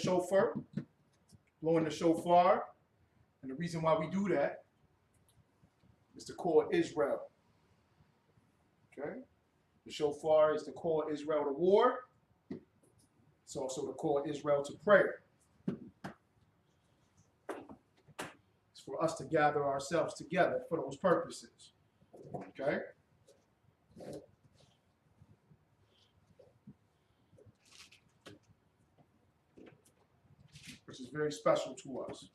shofar, blowing the shofar. And the reason why we do that is to call Israel. Okay? The shofar is to call Israel to war. It's also to call Israel to prayer. It's for us to gather ourselves together for those purposes. Okay? Which is very special to us.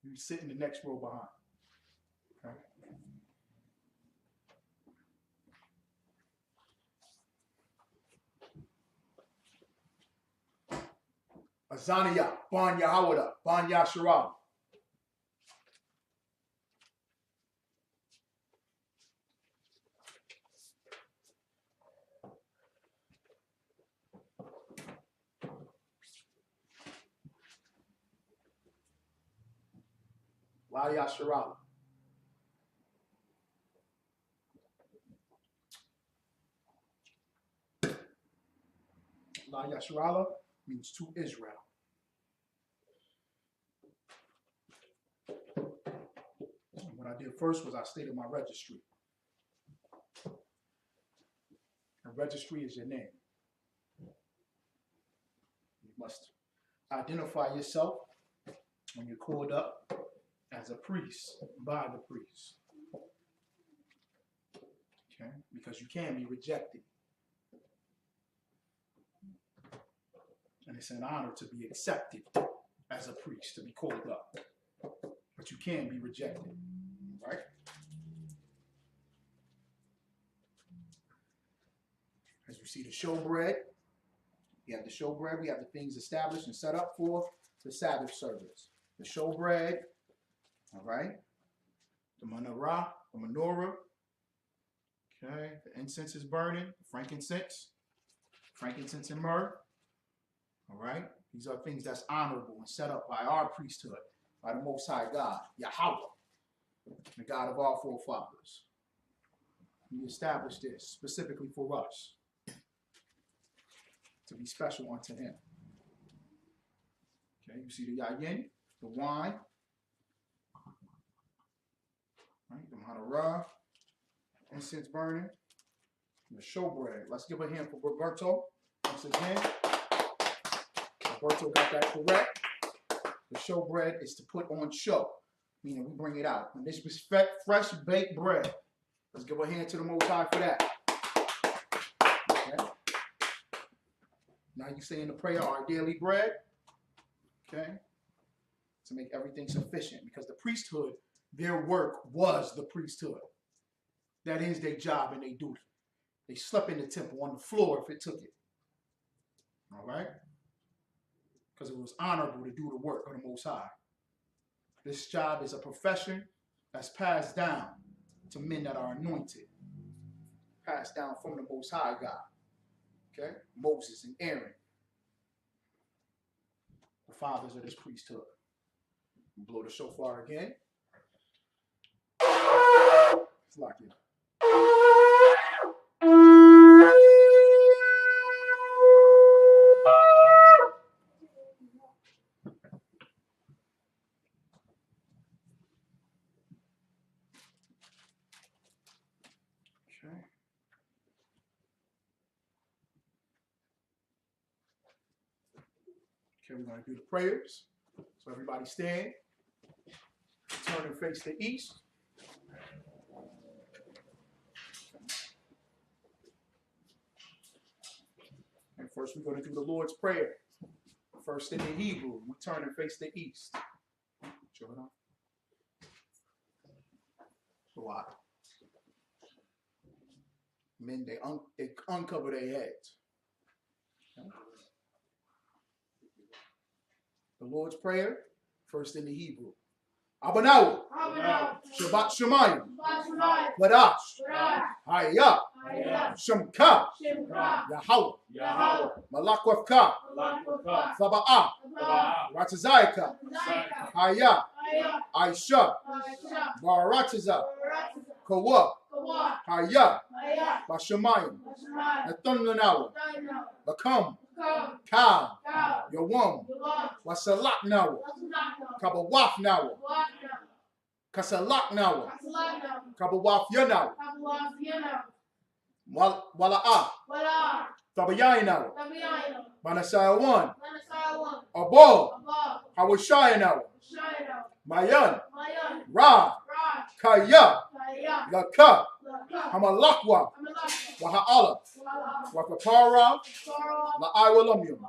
You sit in the next row behind. Okay. Azaniah, Ban Yahawada, Ban Yasharab. La Yasharab. La Yasharala means to Israel. And what I did first was I stated my registry. And registry is your name. You must identify yourself when you're called up as a priest, by the priest. Okay? Because you can be rejected. And it's an honor to be accepted as a priest, to be called up. But you can be rejected, right? As you see the showbread, we have the showbread, we have the things established and set up for the Sabbath service. The showbread, all right? The menorah, okay? The incense is burning, frankincense and myrrh. All right? These are things that's honorable and set up by our priesthood, by the Most High God, Yahweh, the God of our forefathers. He established this specifically for us, to be special unto him. Okay, you see the yayin, the wine, right? The menorah, incense burning, and the showbread. Let's give a hand for Roberto once again. Roberto got that correct. The showbread is to put on show, meaning we bring it out. And this was fresh baked bread. Let's give a hand to the Most High for that. Okay. Now you say in the prayer, our daily bread. Okay. To make everything sufficient, because the priesthood, their work was the priesthood. That is their job and their duty. They slept in the temple on the floor if it took it. All right. Because it was honorable to do the work of the Most High. This job is a profession that's passed down to men that are anointed. Passed down from the Most High God. Okay? Moses and Aaron. The fathers of this priesthood. Blow the shofar again. It's locked in. Okay, we're going to do the prayers. So everybody stand. Turn and face the east. And first we're going to do the Lord's Prayer. First in the Hebrew, we turn and face the east. Show it off. What? men, they uncover their heads. Okay. The Lord's Prayer, first in the Hebrew. Abanaw, Shabbat Shemayim, Qadash, Hayah, Shemka, Yahweh, Malakwafka, Thaba'ah, Ratazayka, Hayah, Aisha, Baratiza, Kawa, Hayah, Bashamayim, Nathunanawa, Bakam, Ka, Yawam, Wasalak Nawa, Kabawaf Nawa, Kasalak Nawa, Kabawaf Yanawa, Wala'ah, Tabayai Nawa, Manasayawan, Abo, Hawashaya Nawa, Mayan, Ra, Kaya, Laka, Hamalakwa, Waha'ala, Wakapara, La'awalamyum.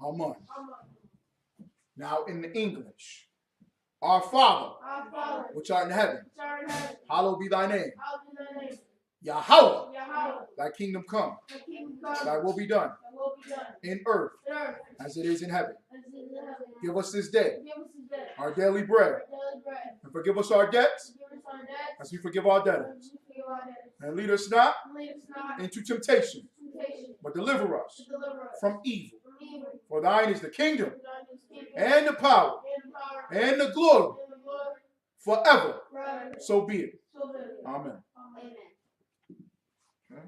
Amen. Now in the English. Our Father, which art in heaven, hallowed be thy name. Yahweh, thy kingdom come, thy will be done in earth as it is in heaven. Give us this day our daily bread, and forgive us our debts as we forgive our debtors. And lead us not into temptation, but deliver us from evil. For thine is the kingdom, and the power, and the glory, forever. So be it. Amen. Okay.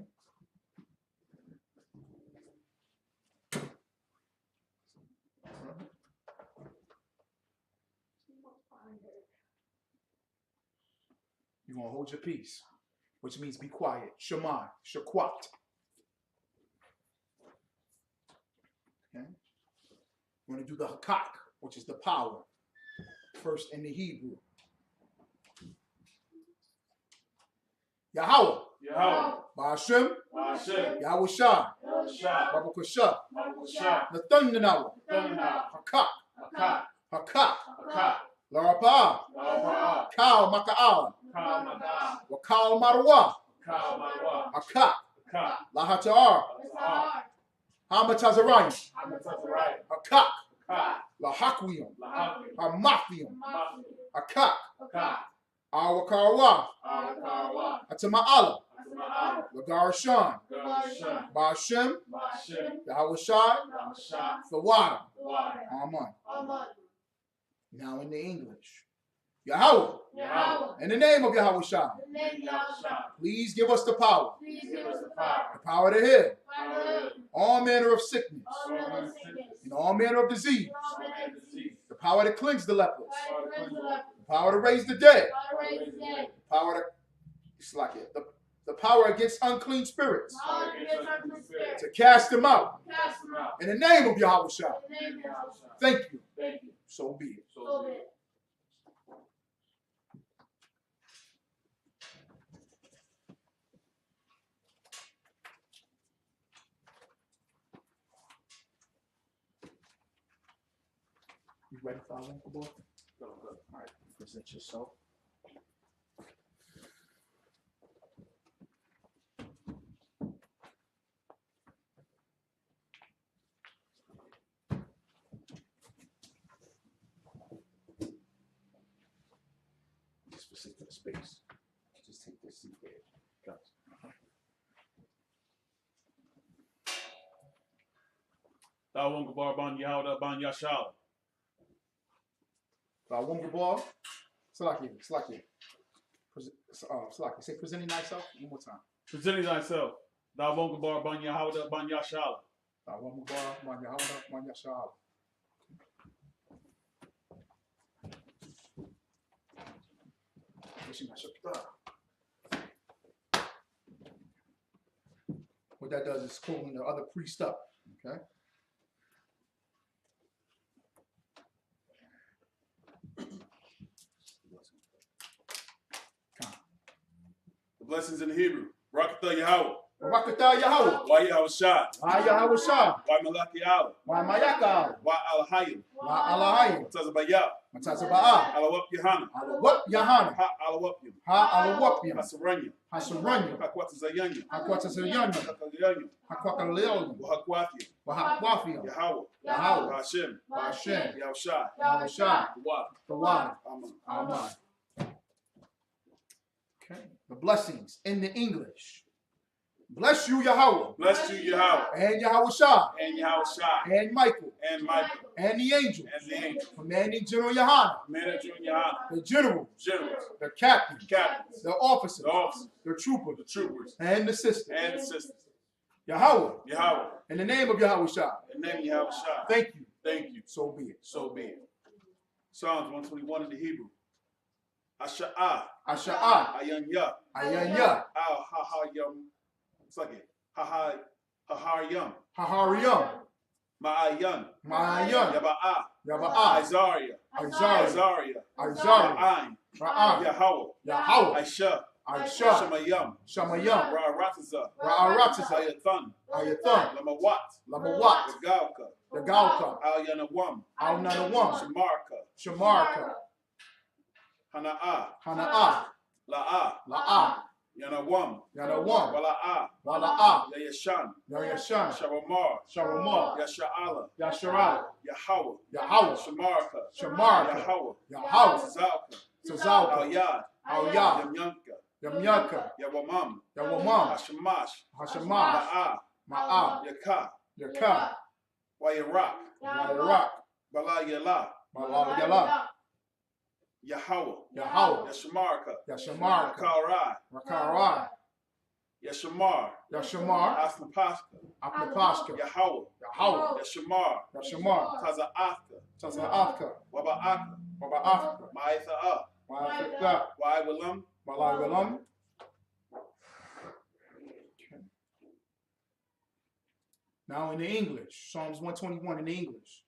You're going to hold your peace, which means be quiet. Shema, shakwat. Okay. We're going to do the hakak, which is the power. First in the Hebrew. Yahweh. Ba'ashem. Yahweh Shai. Baruch Hashem. Nathunanawa. Hakak. Larapah. Kal Maka'al. Wakal Marwa. Hakak. Lahatar. Hamatazarayim. Hakak. Lahakwiyam. Hamathium. Hakak. Awakarawa. Atama'ala. Lagarashan. Ba'ashem. Yahweh Shai. Thawada. Amen. Now in the English. Yahweh. In the name of Yahweh Shai. Please give us the power. The power to heal. All manner of sickness. And all manner of disease. The power to cleanse the lepers. The power to raise the dead. The power to, it's like it. The power against unclean spirits. To cast them out. In the name of Yahweh Shai. Thank you. So be it. You ready for our Uncle Boy? Go. All right, present yourself. Just for sake of the space, just take this seat there. Guys. Tawon Gabar Ban Yahweh Ban Yashal. One Gabar. Slaki. Slaki. Say presenting thyself one more time. Presenting thyself. Tawon Gabar Ban Yahweh Ban Yashal. One Gabar Ban Yahweh Ban Yashal. What that does is cooling the other priest up. Okay. The blessings in the Hebrew. Rakatha Yahweh. Barakatah Yahweh. Why Yahushua? Why Yahweh Shah? Why Malaki Allah? Why Mayaka? Why Alahayim? Why Alahayim? Tazabaya. Matazabaa. Alawap Yohana. Alawap Yahana. Ha Alawapim. Ha Alawapim. Hasaranya. Hasaranya. Hakwatazayanya. Hakwatazayanya. Hakagayanya. Hakwakalil. Wahakwathia. Wahakwafia. Yahweh. Yahweh. Hashem. Hashem. Yahushua. Yahweh Shah. The water. The water. Amen. Amen. Okay. The blessings in the English. Bless you, Yahweh. Bless you, Yahweh. And Yahweh Shah. And Yahushua. And Michael. And Michael. And the angels. And the angels. Commanding General Yahana. Manager and Yahana. The generals. Generals. The captains. Captains. The officers. The officers. The troopers. The troopers. And the sisters. And the sisters. Yahweh. Yahweh. In the name of Yahweh Shah. In the name of Yahushua. Thank you. Thank you. So be it. So be it. Psalms 121 in the Hebrew. Asha'ah. Asha'ah. Ayanya. Ayanya. Al ha-ha-yum. It's like it. Ha-ha-yum. Hahariyam. Ma'ayan. Ma'ayan. Yaba'ah. Yaba'ah. Isaiah. Isaiah. Isaiah. Isaiah. Ra'ain. Ra'ah. Yahweh. Yahweh. Aisha. Aisha. Shamayam. Shamayam. Ra'aratiza. Ra'aratiza. Ayathan. Ayathan. Lamawat. Lamawat. The Galka. The Galka. Al-Yanawam. Al-Nanawam. Shamarka. Shamarka. Hana'ah. Hana'ah. La'ah. La'ah. Yanawam. Yanawam. Wala'ah. Wala'ah. Yayashan. Yayashan. Sharamar. Sharamah. Yasha'ala. Yasharah. Yahweh. Yahweh. Shamarka. Shamarka. Yahweh. Yahweh. Tazalka. Tazalka. Al-Yad. Al-Yad. Yamyanka. Yamyaka. Yawamam. Yawamam. Hashamash. Hashamash. Ma'ah. Ma'ah. Yaka. Yaka. Wayarak. Yarak. Bala Yala. Malala Yala. Yahweh. Yahweh. Yashamarka. Yashamarka. Karai. Rakarai. Yashamar. Yashamar. Asnapaska. Apnapaska. Yahweh. Yahweh. Yashamar. Yashamar. Taza'afka. Taza'afka. Waba'aka. Baba'afka. Ma'itha'a. Ma'afka. Wa'iwalam. Malayalam. Now in the English, Psalms 121 in the English.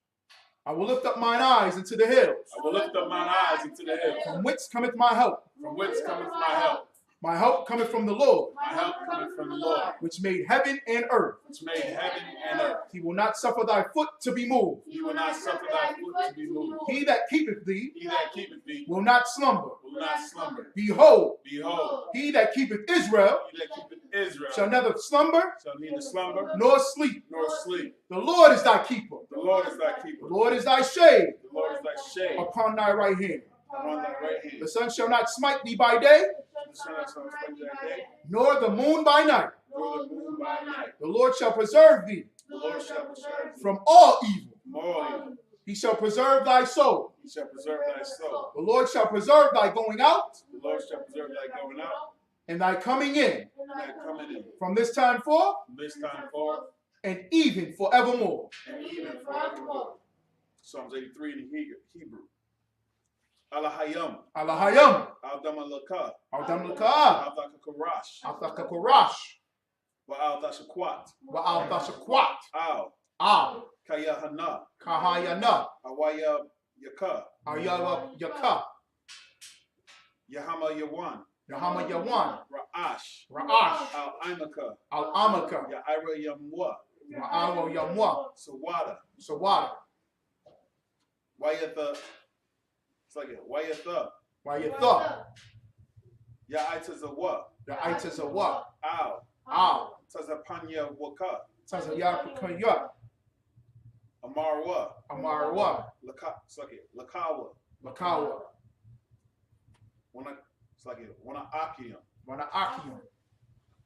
I will lift up mine eyes into the hills. I will lift up mine eyes into the hills. From whence cometh my help? From whence cometh my help? My help cometh from the Lord, My help cometh from the Lord, which made heaven and earth. which made heaven and earth. He will not suffer thy foot to be moved. He will not suffer thy foot to be moved. He that keepeth thee He that keepeth thee will not slumber. will not slumber. Behold, Behold, he that keepeth Israel he that keepeth Israel shall neither slumber shall neither slumber nor sleep. nor sleep. The Lord is thy keeper. The Lord is thy The keeper. Lord is thy shade The Lord is thy shade upon thy right hand. upon thy right hand. The sun shall not smite thee by day, The sun shall not smite thy day, nor the moon by night. nor the moon by night. The Lord shall preserve thee The Lord shall preserve thee from all evil. from all evil. He shall preserve thy soul. He shall preserve thy soul. The Lord shall preserve thy going out The Lord shall preserve thy going out and thy coming in and thy coming in. from this time forth From this time forth and even forevermore. and even forevermore. Psalms 83 in the Hebrew. Alahayam. Alahayam. Al-Damalaka. Aldam Laka'ah. Al-Dakakarash. Althakakorash. Wa-Al-Dashakwat. Wa'althashakwat. Al. Al. Kayahana. Kahayana. Awaya Yaka. Ayala Yaka. Yahama Yawan. Yahama Yawan. Ra'ash. Ra'ash. Al-Imaka. Al-Amaka. Ya'ira Yamwa. Ra'awa Yamwa. Sawada. Sawada. Wayatha. It's like it. Wayatha. Wayatha. Ya'itazawa. The itis of what? Al. Al. Tazapanya Waka. Tazayakaya. Amarwa. Amarwa. It's like it. Lakawa. Makawa. It's like it. Wana Akiyam. Wanaakium.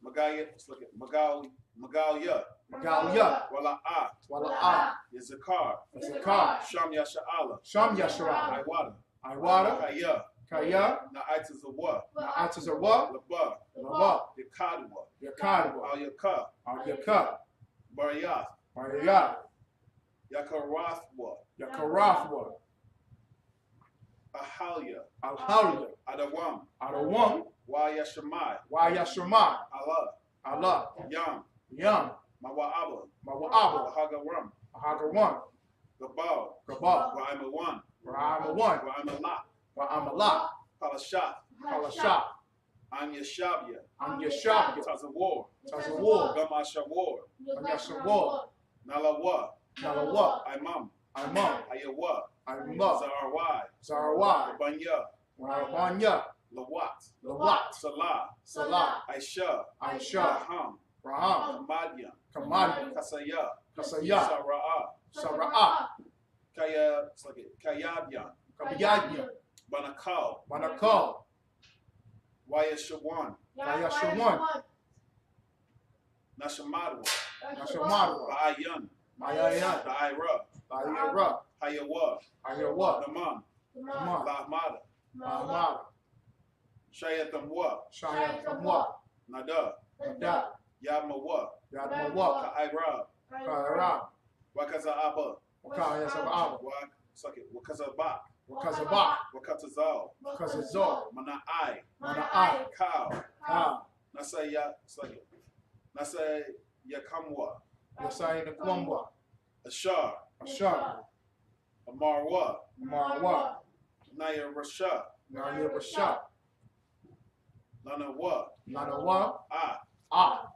Magaya. It's like it. Magalia. Magalia. Wala'a. Wala'a. Yazakar. Zakar. Sham Yasha'ala. Sham Yashara. Iwada. Iwada. Kaya. Kaya. Na'itazawa. Na'atazawa. Laba. Laba. Yakadwa. Yakadwa. Al Yaka. Al Yaka. Barayath. Mariyah. Yakarathwa. Yakarathwa. Ahalia. Alhalia. Adawam. Adawam. Wayashamai. Wayashama. Allah. Allah. Yam. Yam. Mawa'aba. Mawa'aba. Ahagaram. Ahagawan. Gabal. Gabal. Wa'imawan. Ra'amawan. Wa'imala. Wa'amala. Palashat. Palasha. I'm Yashabia. Anyashabya. Tazawar. Tazawar. Gamashawar. Anyashawar. Nalawa. Nalawa. Imam. Imam. Ayawa. Imam. Zarawai. Zarawai. Banya. Rabanya. Lawat. Lawat. Salah. Salah. Aisha. Aisha. Raham. Raham. Kamadian. Kamadi. Kasaya. Kasaya. Sara'a. Sara'a. Kaya. It's like it. Kayabian. Kabiyadya. Banakal. Banakal. Wayashawan. Layashawan. Nashamadwa. Nashamadwa. Ba'ayan. Mayayan. Da'ira. Bayira. Hayawa. Ayawa. Naman. Naman. Lahmada. Mahmad. Shayatamwa. Shayat Kamwa. Nada. Nada. Yamawa. Yadmawa. Ka'ira. Kaira. Wakaza'aba. Wakaya Sababa. Wakazabak. Wakazabak. Wakatazal. Wakazazor. Mana'ai. Mana'ai. Cow. Ka. Nasaya. Nasayakamwa. Yasai Nakwamba. Ashar. Ashar. Amarwa. Marwa. Naya Rasha. Naya Rasha. Lanawa. Nanawa. Ah.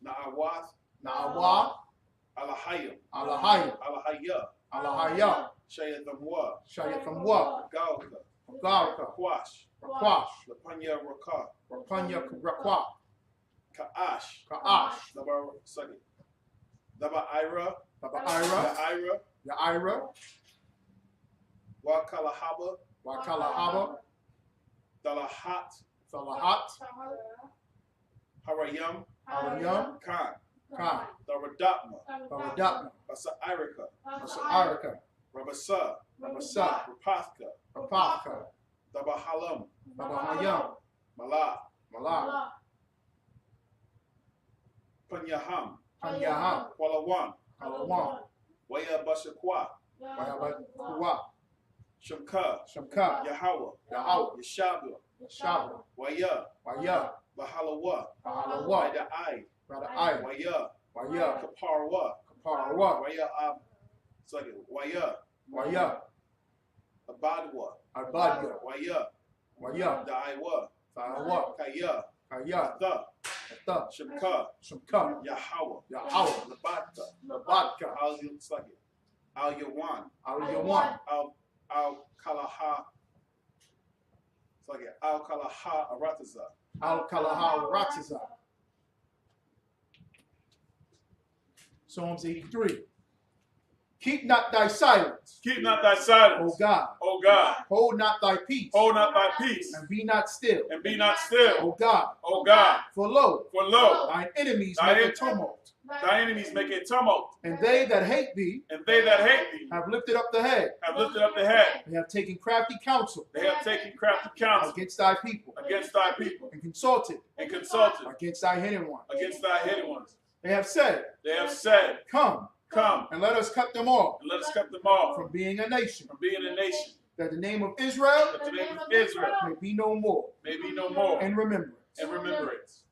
Na'awath. Na'awa. Alahayim. Alahaya. Alahaya. Alahaya. Shayatamwa. Shayat Kamwa. Galka. Galka. Kwash. Rakwash. Lapanya Raka. Rapanya Rakwa. Ka'ash. Ka'ash. Daba Ira. Baba Ira. Ira. Yaira. Wakalahaba. Wakalahaba. Dalahat. Salahat. Harayam. Arayam. Khan. Khan. Daradatma. Baradapna. Basa Irika. Masarika. Rabasa. Rabasa. Rapathka. Rapaka. Dabahalam. Babahayam. Mala. Malak. Panyaham. Panyaham. Kwalawan. Kalawan. Waya Bashakwa. Wayabakuwa. Shamka. Shamka. Yahweh. Yahweh. Yeshabah. Shaba. Waya. Waya. Bahalawa. Bahalawa. Wada Ai. Rada Ai. Waya. Waya. Kaparwa. Kaparawa. Waya Waya. Waya. Abadwa. Albadya. Waya. Waya. Daiwa. Fahawa. Kaya. Kaya. The. Ata. Shamka. Shumka. Yahweh. Yahweh. Labatka. Labatka. Al Yawan. Al Yawan. Al Kalaha. Al Kalaha Arataza. Al Kalaha Ratiza. Psalms 83. Keep not thy silence, Keep not thy silence, O God. O God. Hold not thy peace, Hold not thy peace, and be not still, and be not still, O God. O God. For lo, For lo, thine enemies Thine make a en- tumult, thy enemies make a tumult, and they that hate thee and they that hate thee have lifted up the head. have lifted up the head. They have taken crafty counsel They have taken crafty counsel against thy people, against thy people, and consulted and consulted against thy hidden ones. against thy hidden ones. They have said, They have said, come, come, and let us cut them off and let us cut them off from being a nation, from being a nation, that the name of Israel that the name of Israel may be no more may be no more in remembrance. in remembrance.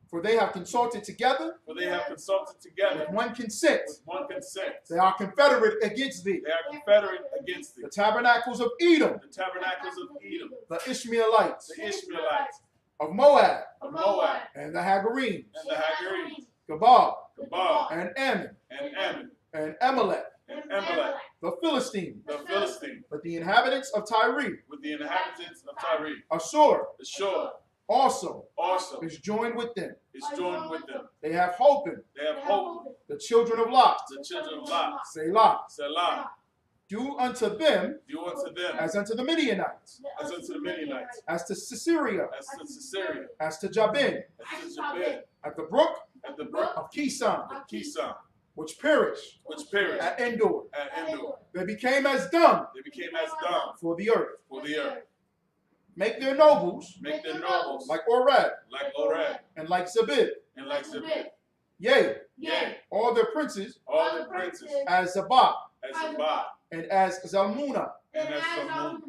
For they have consulted together For they have consulted together with one consent. with one consent. They are confederate against thee. They are confederate against thee. The tabernacles of Edom, The tabernacles of Edom, the Ishmaelites, the Ishmaelites, of Moab, of Moab, and the Hagarenes, and the Hagarenes, Gabal, Gabal, and Ammon, and Ammon, and Amalek, and Amalek, the Philistines, the Philistine, but the inhabitants of Tyre, with the inhabitants of Tyre. Assur, The shore also also is joined with them. is joined with them. They have holpen, They have hope, the children of Lot, the children of Lot, Selah. Selah, Do unto them do unto them as unto the Midianites, as unto the Midianites, as to Sisera, as to Sisera, as to Jabin, as to Jabin, at the brook at the brook of Kison, of Kison, which perished which perished at Endor. at Endor. They became as dung They became as dung for the earth. for the earth. Make their nobles Make their nobles like Oreb like Oreb and like Zabib. and like Zabib. Yea, Yea, all their princes all the princes as Zabah as Zabah and as Zalmunna, and as Zalmunna,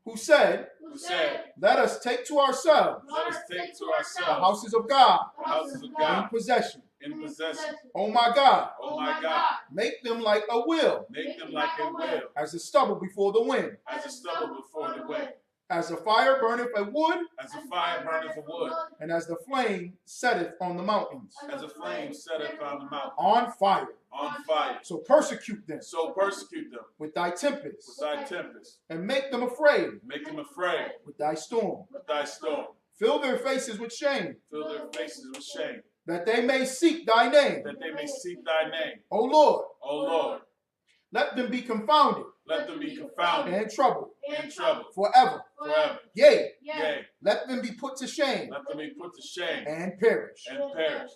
who said, who said, let us take to ourselves let us take to the ourselves houses of God the houses of in God possession. in possession. O my God, Oh my God, make them like a will, make them like a will, as the stubble before the wind. as a stubble before the wind. As the fire burneth a wood, as the fire burneth the wood, and as the flame setteth on the mountains. as the flame setteth on the mountain. On fire. On fire. So persecute them. So persecute them With thy tempest. with thy tempest. And make them afraid. Make them afraid With thy storm. with thy storm. Fill their faces with shame. Fill their faces with shame. That they may seek thy name. That they may seek thy name. O Lord. O Lord. Let them be confounded. Let them be confounded And troubled. and troubled Forever. forever. Yea. Yea. Let them be put to shame. Let them be put to shame And perish. and perish.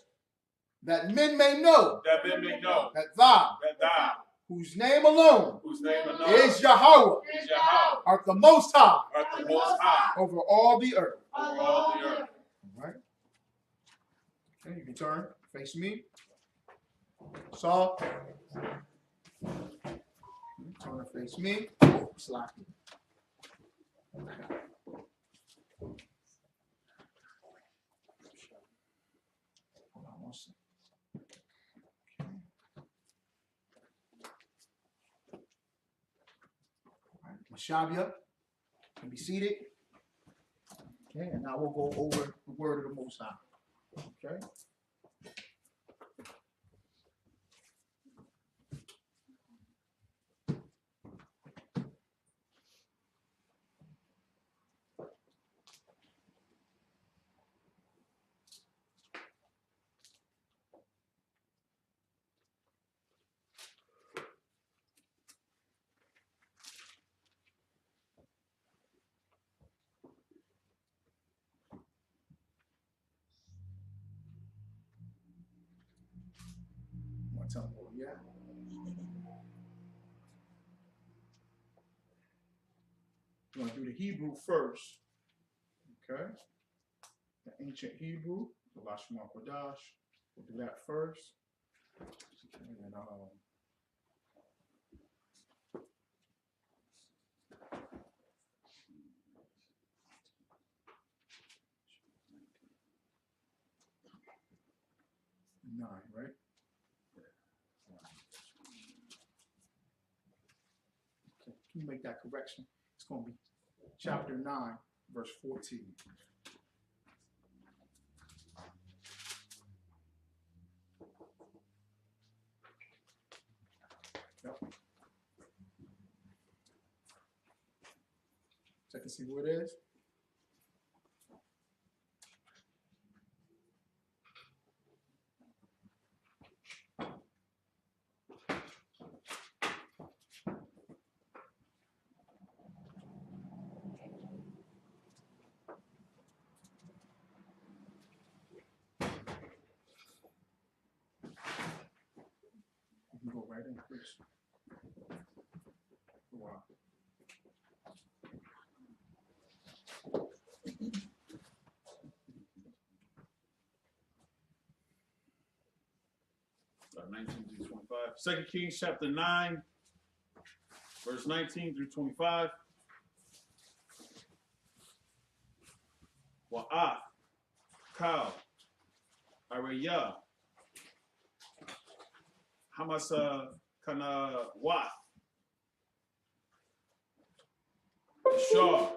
That men may know. That men may know That thou. that thou, Whose name alone. whose name alone Is Yahweh. is Yahweh, Art the most high. art the most high Over all the earth. over all the earth. All right. Okay, you can turn. Face me. Saw. Turn to face me. Slap it. Hold on one second. All right. Mashabia, can be seated. Okay, and now we'll go over the word of the Most High. Okay. One time more, yeah. We're going to do the Hebrew first. Okay. The ancient Hebrew, the Lashawan Qadash. We'll do that first. And then, 9, right? Okay, can you make that correction? It's going to be chapter 9, verse 14. Yep. Check and see where it is. You can go right in, please. Wow. Start 19 through 25. 2 Kings chapter 9, verse 19 through 25. Wa'ah, Kal, Araya, Hamasa, Kana, Wat, Shah,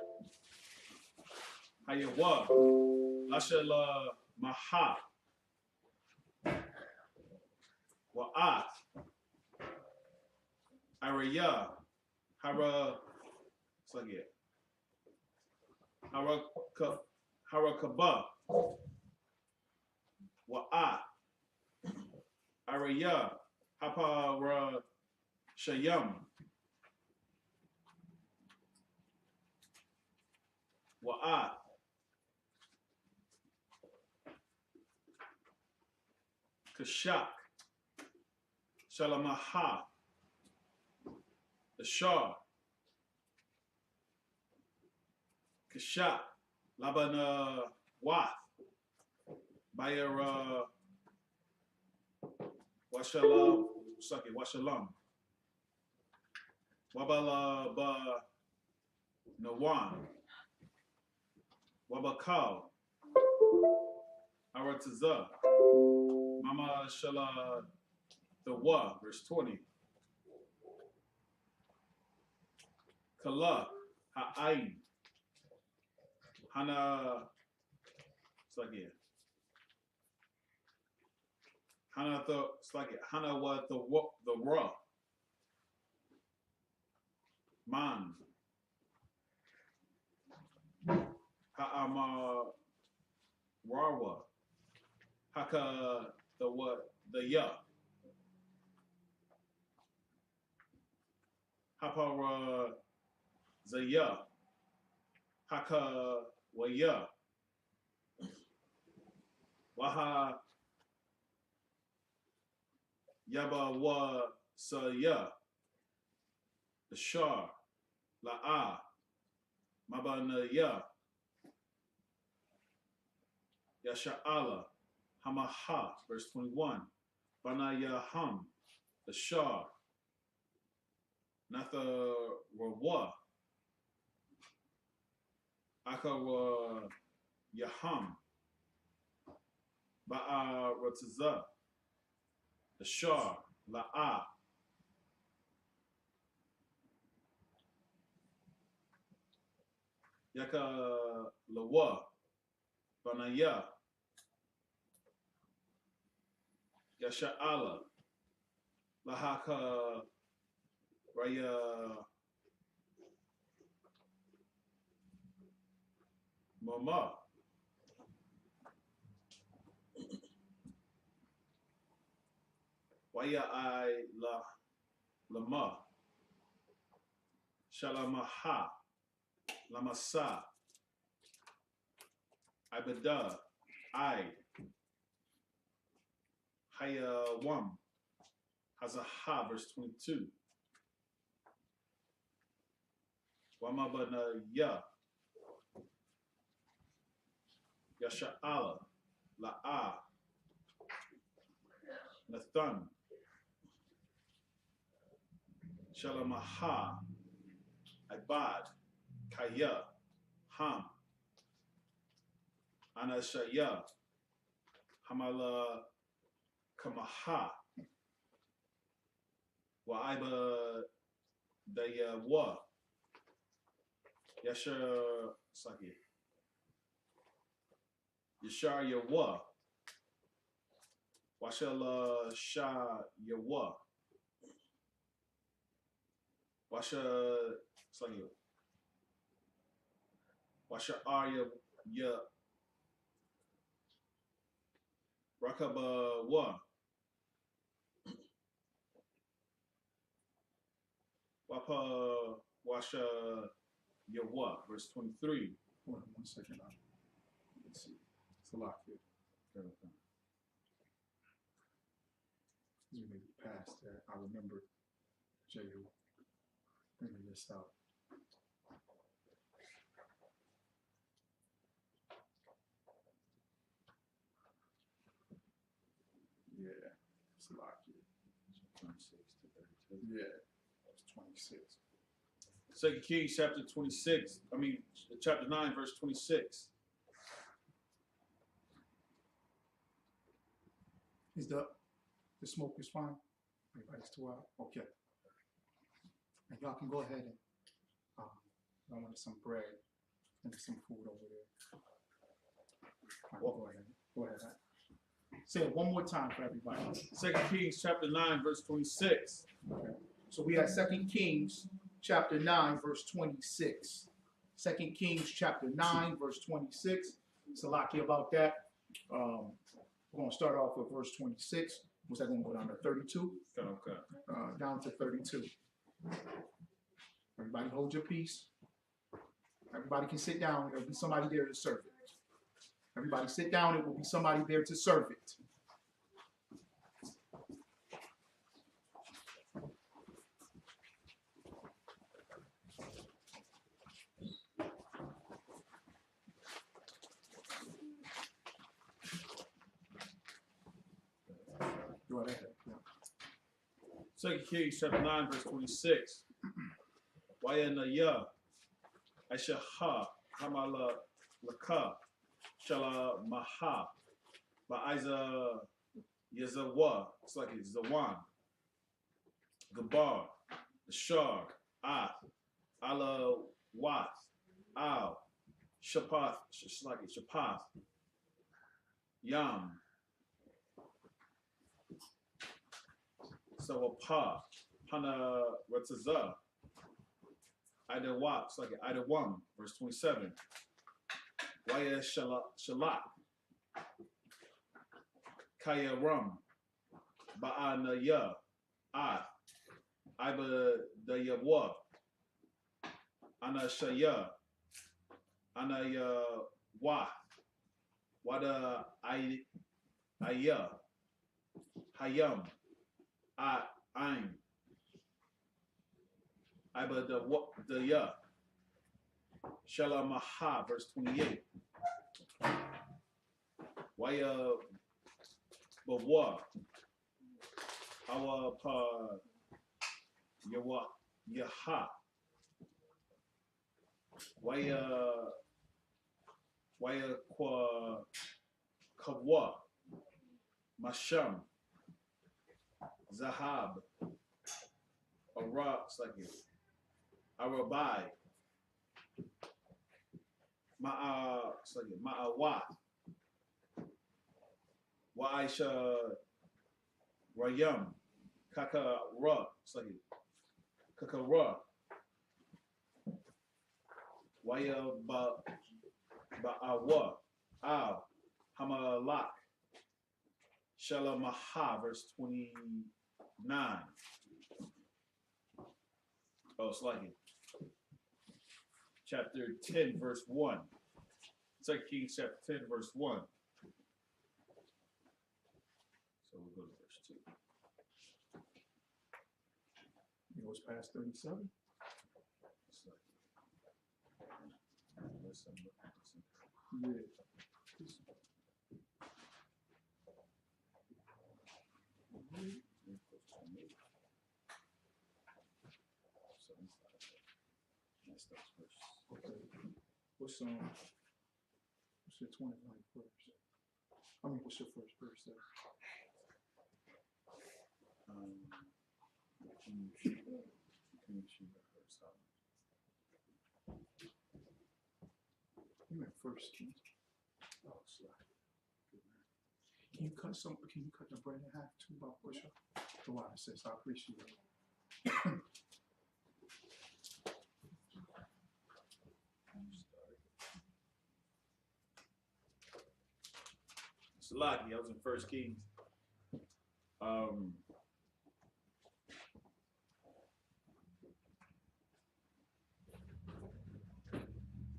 Hayawa, Lashala, Maha, Wa'at, Araya, Hara, Sagit, Harakaba, Wa'at, Araya, Hapara, Shayam, Wa'at, Kashak, Shalamaha, the Shah, Kashak, Labana Wath, Bayara Washalam, Saki, Washalam, Wabala Ba Nawan, Wabakal, Arataza, Mama Shala the Wa, verse 20. Kala, Ha'ain, Hana Slagia. Hana the Slagia. Hana what the raw. Man. Ha'ama Rawa. Haka the what? The ya. Hapara Zaya. Haka Waya. Waha Yaba wa Saya. The Shah. La'a. Mabana ya. Yasha'ala. Hamaha. Verse 21. Banaya Ham. The Shah. Natha Rawa. Akawa Yaham. Ba'a Rataza. The Shah. La'a. Yaka Lawa. Banaya. Yasha'ala. Lahaka Raya Mama. Waya I la Lama. Shalamaha. Lamasa. Ibada. I. Hayawam. Hazaha. Verse 22. Wamabana ya. Yasha'ala. La'a. Nathan. Shalamaha. Ibad. Kaya. Ham. Anashaya. Hamala Kamaha. Wa'aiba Dayawa. Yashar Saki. Yashar Yawa. Washala Shah Yawa. Washa Saki. Washa Arya Ya. Rakaba Wa. Wapa Washa Yawa, verse 23. Hold on 1 second. Let's see. It's a lot here. You may be past that. I remember Jehu bringing this out. Yeah, it's a lot here. 26 to 32. Yeah, it's 26. 2 Kings chapter 26. Chapter 9, verse 26. Is the smoke is fine? Everybody's too out? Okay. And y'all can go ahead and I wanted some bread and some food over there. Go ahead. Go ahead. Say it one more time for everybody. 2 Kings chapter 9, verse 26. Okay. So we have 2 Kings chapter 9, verse 26. 2 Kings chapter 9, verse 26. It's a lot here about that. We're going to start off with verse 26. Was that going to go down to 32? Okay. Down to 32. Everybody hold your peace. Everybody can sit down. There'll be somebody there to serve it. Everybody sit down. It will be somebody there to serve it. Go ahead. Yeah. 2 Kings chapter 9, verse 26. Wayanaya Aishaha Hamala Laka Shala Maha Ba'aiza Yezawa. It's like it's Zawan. Gabar. The Shar. Ah. Ala Wat. Al. Shapath, Shapath, Yam, Sawapa, Hana Ratzaza, Idawak, it's like Idawam, verse 27. Waya Shalak, Kaya Rum, Ba'ana Ya, Iba da Yawa, Ana Shaya, Ana Ya Wa, Wada Aya, Hayam, Aim, Iba da Ya, Shalamaha, verse 28. Waya Bawa, Awa Pa Yawa Yaha, Waya Kwa Kawa, Masham, Zahab, Ara, it's like it, Arabai, it's like it, Ma'awa, Wa'aisha Rayam, Kaka Ra, it's like it, Kaka Ra, Waya Ba'awa, Hamalak, Shalamaha, verse 29. Oh, it's like it. Chapter 10, verse 1. 2 Kings chapter 10, verse 1. So we'll go to verse 2. It goes past 37. Yeah. Okay. What's your 29th verse? I mean, what's your first verse there? You at First Kings. Oh, sorry. Can you cut the bread in half too, about Bishop? The water says, I appreciate it. Salaki, I was in First Kings.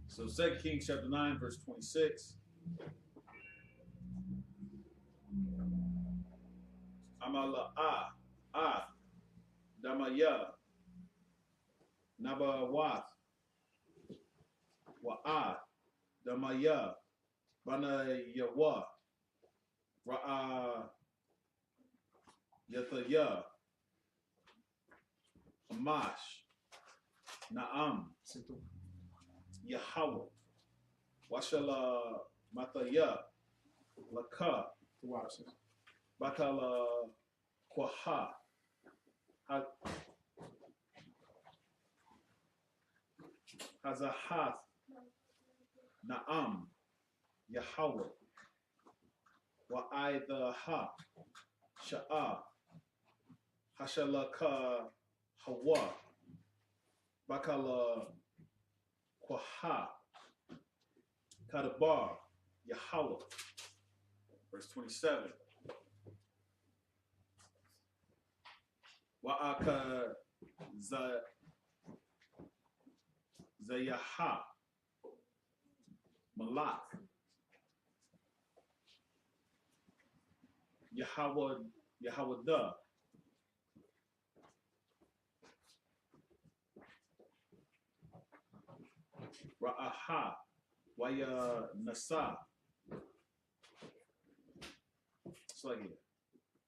So 2 Kings chapter 9, verse 26. Amala Damaya Nabawath Wa'a Damaya Bana Yawa Ra'a Yathaya Amash Naam Yahweh Washala Mathaya Laka The water says, Bakala Kwaha Hazahath Naam Yahweh Wa'idha Sha'a Hashalaka Hawa Bakala Kwaha Kadabar Yahweh. Verse 27. Wa'aka Zayaha Malak Yahweh da Ra'aha Waya Nasa. It's like it.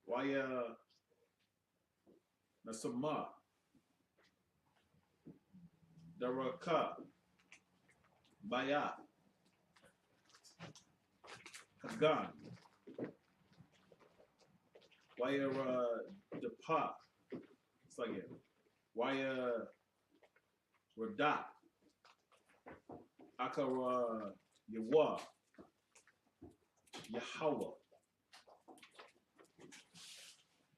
Waya Nasama Daraka Baya Hagan Waya Dapa. It's like it. Waya Radak Akara Yawa Yahweh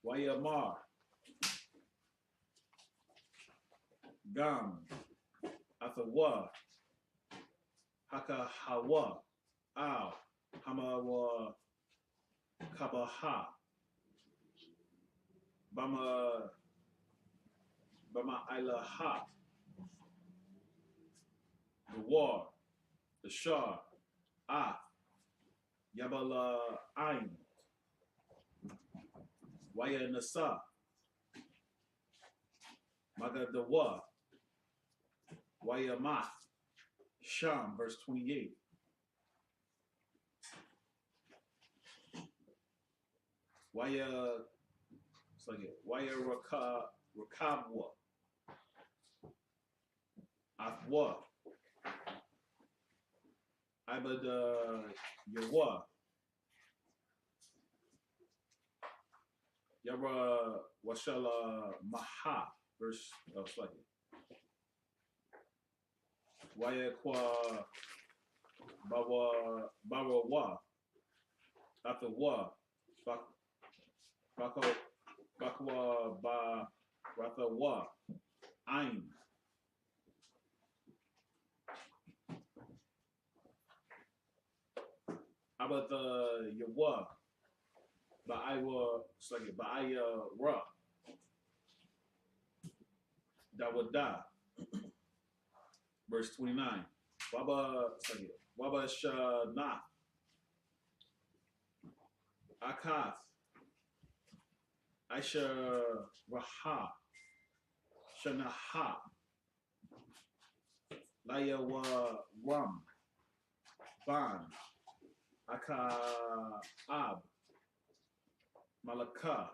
Wayamar Gam Athawa Haka Hawa Al Hamawa Kabaha Bama Ilaha the War the Shah Ah Yabala Ain Waya Nasa Magadawa Waya Math Sham verse 28 Waya Waya Rakabwa Athwa Ibada Yawa Yara Washala Maha verse Waya Kwa Bawa Athawa Bakwa Ba Rathawa Ain Abada Yawa Ba'aya Ra Dawada verse 29 Waba Shana Akath Aisha Raha Shanaha Laya wa Ram Ban Akaab Malaka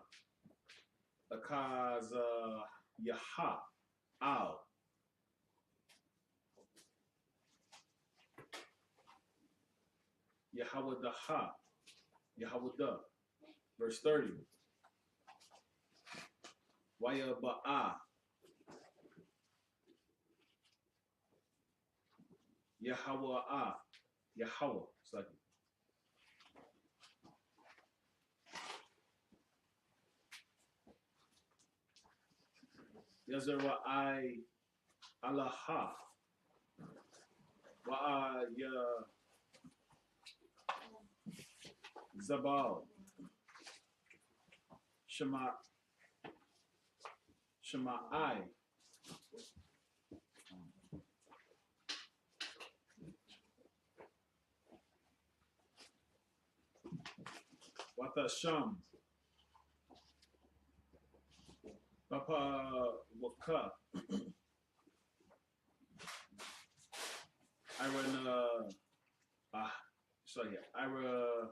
Akaz Yaha Al Yahawadaha Yahawada verse 30 Waya Ba'a Yahawah Yahweh second Yazara I Alaha Wa'a Ya Zabal Shema'ai Wata Sham Papa Waka Ira Ira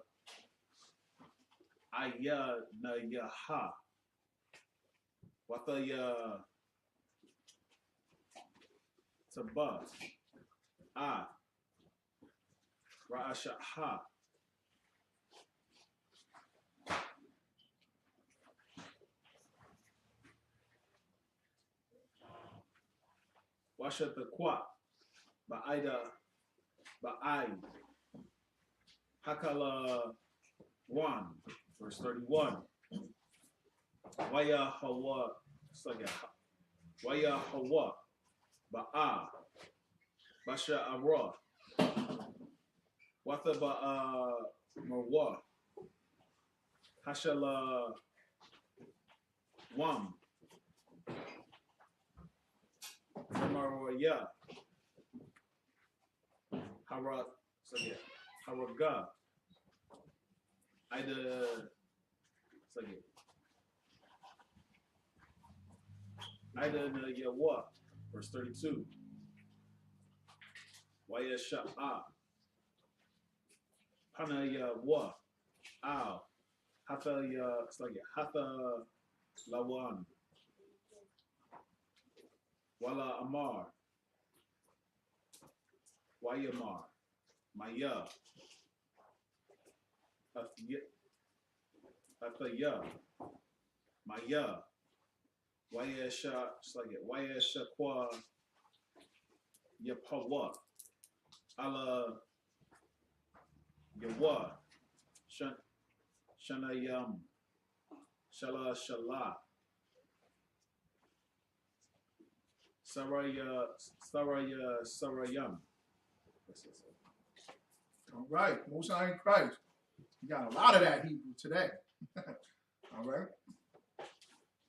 Aya na Yaha Wata Ya Taba Ra'ashaha Washa the Kwa Ba'ida Ba'ai Hakala 1 verse 31 Waya Hawa Waya Hawa Ba'a Basha Ara Watha Ba'a Marwa Hashala Wam Marwaya Harat Haraga Ida Ida na Yawa verse 32 Waya Sha'a Hana Yawa Al Hatha Hatha Lawan Wala Amar Wayamar Maya Athaya Maya Waya Shakwa Yapawa ala Yawa, Shanayam, Shala Shala, Sarayam. All right, Most High in Christ. You got a lot of that Hebrew today. All right.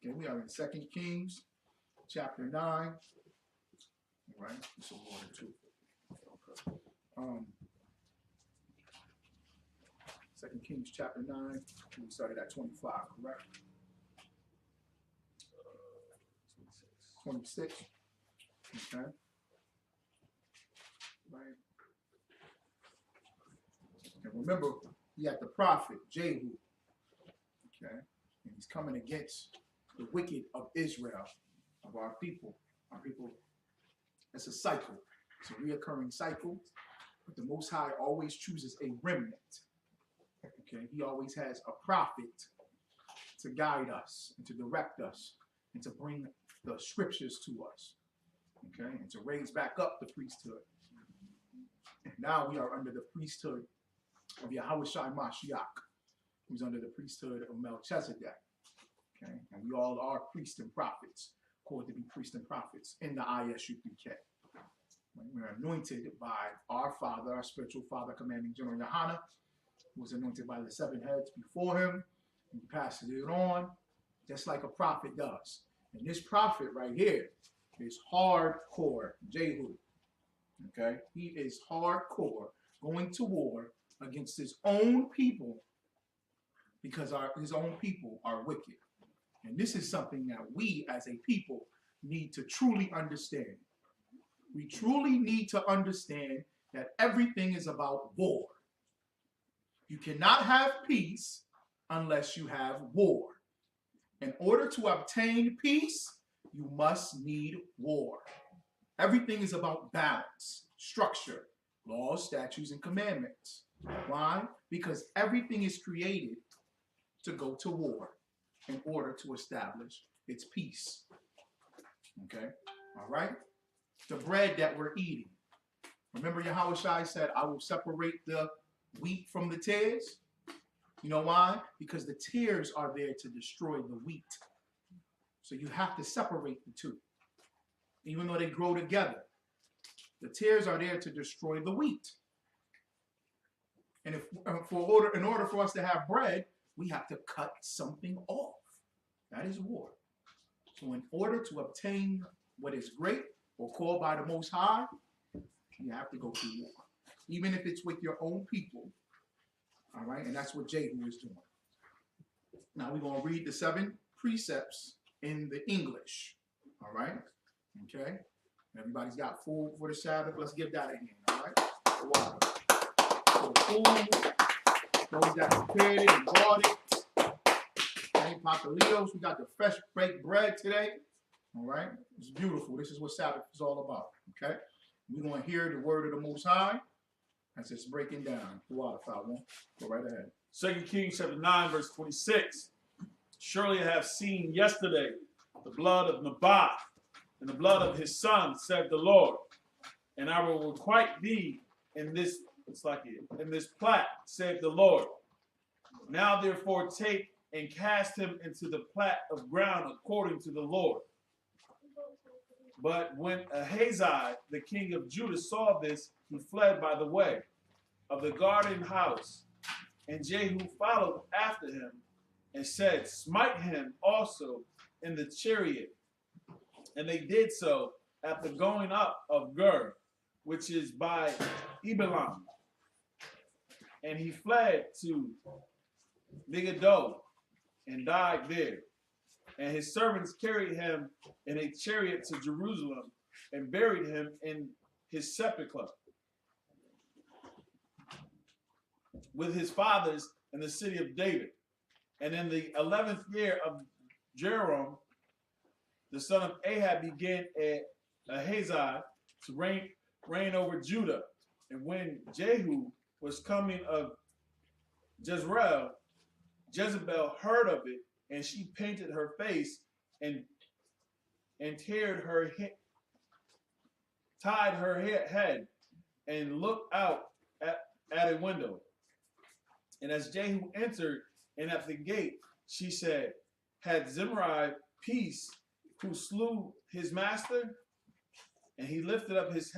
Okay, we are in 2 Kings, chapter 9. All right, it's a water too. 2 Kings, chapter 9. We started at 25, correct? 26. Okay. Right. And remember, he had the prophet Jehu. Okay. And he's coming against the wicked of Israel, of our people. Our people, it's a cycle. It's a reoccurring cycle. But the Most High always chooses a remnant. Okay. He always has a prophet to guide us and to direct us and to bring the scriptures to us. Okay. And to raise back up the priesthood. And now we are under the priesthood of Yahushua Mashiach, who's under the priesthood of Melchizedek. Okay, and we all are priests and prophets, called to be priests and prophets in the ISUPK. We're anointed by our Father, our spiritual Father, Commanding General Yohana, who was anointed by the 7 heads before him, and he passes it on, just like a prophet does. And this prophet right here is hardcore Jehu. Okay, he is hardcore, going to war against his own people because his own people are wicked. And this is something that we as a people need to truly understand. We truly need to understand that everything is about war. You cannot have peace unless you have war. In order to obtain peace, you must need war. Everything is about balance, structure, laws, statutes, and commandments. Why? Because everything is created to go to war in order to establish its peace. Okay? All right? The bread that we're eating. Remember Yahushua said, I will separate the wheat from the tares? You know why? Because the tares are there to destroy the wheat. So you have to separate the two. Even though they grow together. The tares are there to destroy the wheat. And in order for us to have bread, we have to cut something off. That is war. So in order to obtain what is great or called by the Most High, you have to go through war. Even if it's with your own people. All right? And that's what Jehu is doing. Now we're going to read the 7 precepts in the English. All right? Okay? Everybody's got food for the Sabbath. Let's give that a hand. All right? Wow. So food, those that prepared it and bought it. Okay, Papalitos, we got the fresh baked bread today. All right? It's beautiful. This is what Sabbath is all about. Okay? We're going to hear the word of the Most High as it's breaking down. Go right ahead. 2 Kings chapter 9, verse 26. Surely I have seen yesterday the blood of Naboth and the blood of his son, said the Lord. And I will requite thee in this, in this plat, said the Lord. Now therefore take and cast him into the plat of ground according to the Lord. But when Ahaziah, the king of Judah, saw this, he fled by the way of the garden house. And Jehu followed after him and said, smite him also in the chariot. And they did so at the going up of Gur, which is by Ebelam. And he fled to Megiddo and died there. And his servants carried him in a chariot to Jerusalem and buried him in his sepulchre with his fathers in the city of David. And in the 11th year of Jehoram, the son of Ahab, began Ahaziah to reign over Judah. And when Jehu was coming of Jezreel, Jezebel heard of it, and she painted her face and tied her head and looked out at a window. And as Jehu entered and at the gate, she said, had Zimri peace who slew his master? And he lifted up his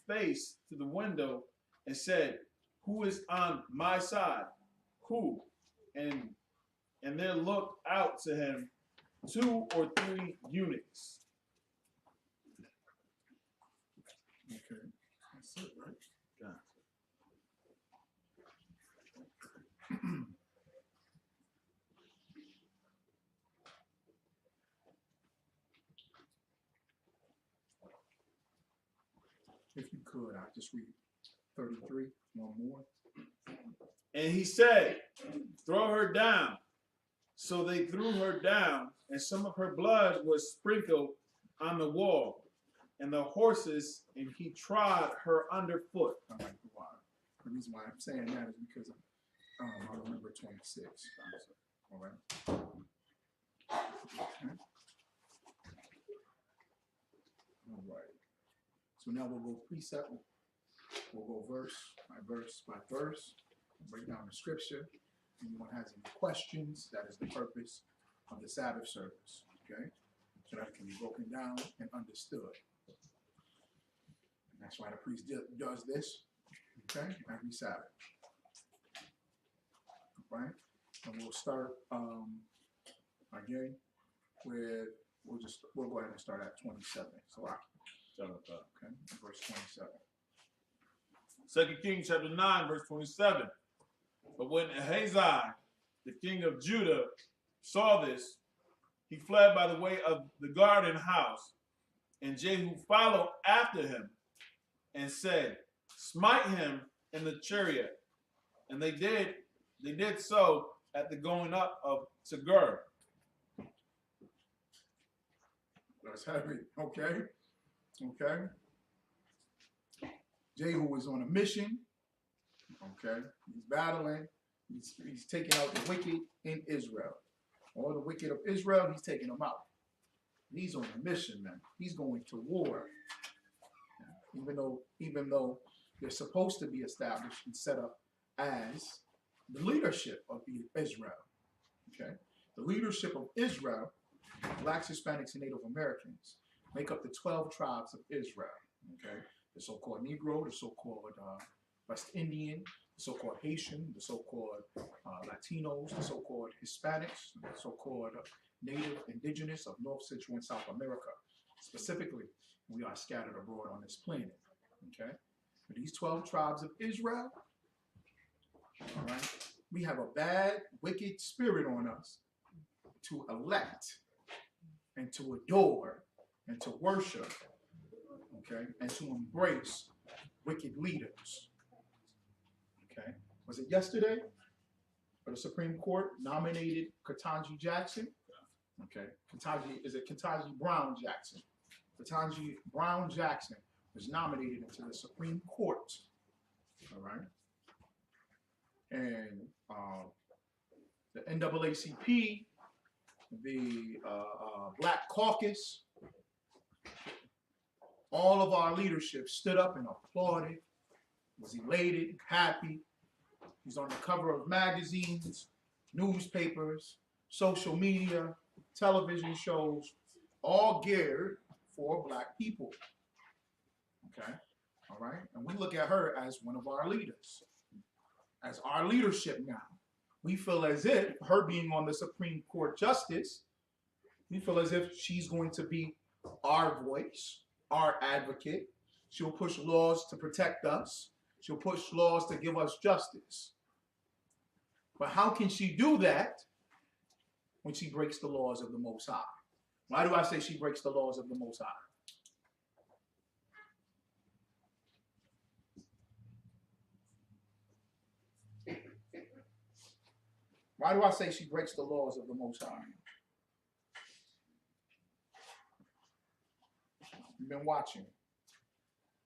face to the window and said, who is on my side? Who? And there looked out to him 2 or 3 eunuchs. Okay, that's it, right? Yeah. If you could, I'll just read 33, one more. And he said, throw her down. So they threw her down, and some of her blood was sprinkled on the wall and the horses, and he trod her underfoot. I like the why. The reason why I'm saying that is because I remember 26. All right. Okay. All right. So now we'll go precept. We'll go verse by verse by verse. Break down the scripture. Anyone has any questions, that is the purpose of the Sabbath service. Okay? So that it can be broken down and understood. And that's why the priest does this. Okay? Every Sabbath. All right? And we'll start again with we'll go ahead and start at 27. So okay, verse 27. 2 Kings chapter 9, verse 27. But when Ahaziah, the king of Judah, saw this, he fled by the way of the garden house, and Jehu followed after him and said, smite him in the chariot. And they did so at the going up of Segur. That's heavy. Okay. Okay. Jehu was on a mission. Okay. He's battling. He's taking out the wicked in Israel. All the wicked of Israel, he's taking them out. He's on a mission, man. He's going to war. Even though they're supposed to be established and set up as the leadership of Israel. Okay. The leadership of Israel, blacks, Hispanics, and Native Americans, make up the 12 tribes of Israel. Okay. The so-called Negro, the so-called West Indian, the so-called Haitian, the so-called Latinos, the so-called Hispanics, the so-called Native Indigenous of North, Central, and South America. Specifically, we are scattered abroad on this planet. Okay? For these 12 tribes of Israel, all right, we have a bad, wicked spirit on us to elect and to adore and to worship, okay, and to embrace wicked leaders. Okay, was it yesterday? Where the Supreme Court nominated Ketanji Jackson? Okay, Ketanji Brown Jackson? Ketanji Brown Jackson was nominated into the Supreme Court. All right, and the NAACP, the Black Caucus, all of our leadership stood up and applauded, was elated, happy. He's on the cover of magazines, newspapers, social media, television shows, all geared for Black people. Okay, all right? And we look at her as one of our leaders, as our leadership now. We feel as if her being on the Supreme Court justice, we feel as if she's going to be our voice, our advocate. She'll push laws to protect us. She'll push laws to give us justice. But how can she do that when she breaks the laws of the Most High? Why do I say she breaks the laws of the Most High? Why do I say she breaks the laws of the Most High? You've been watching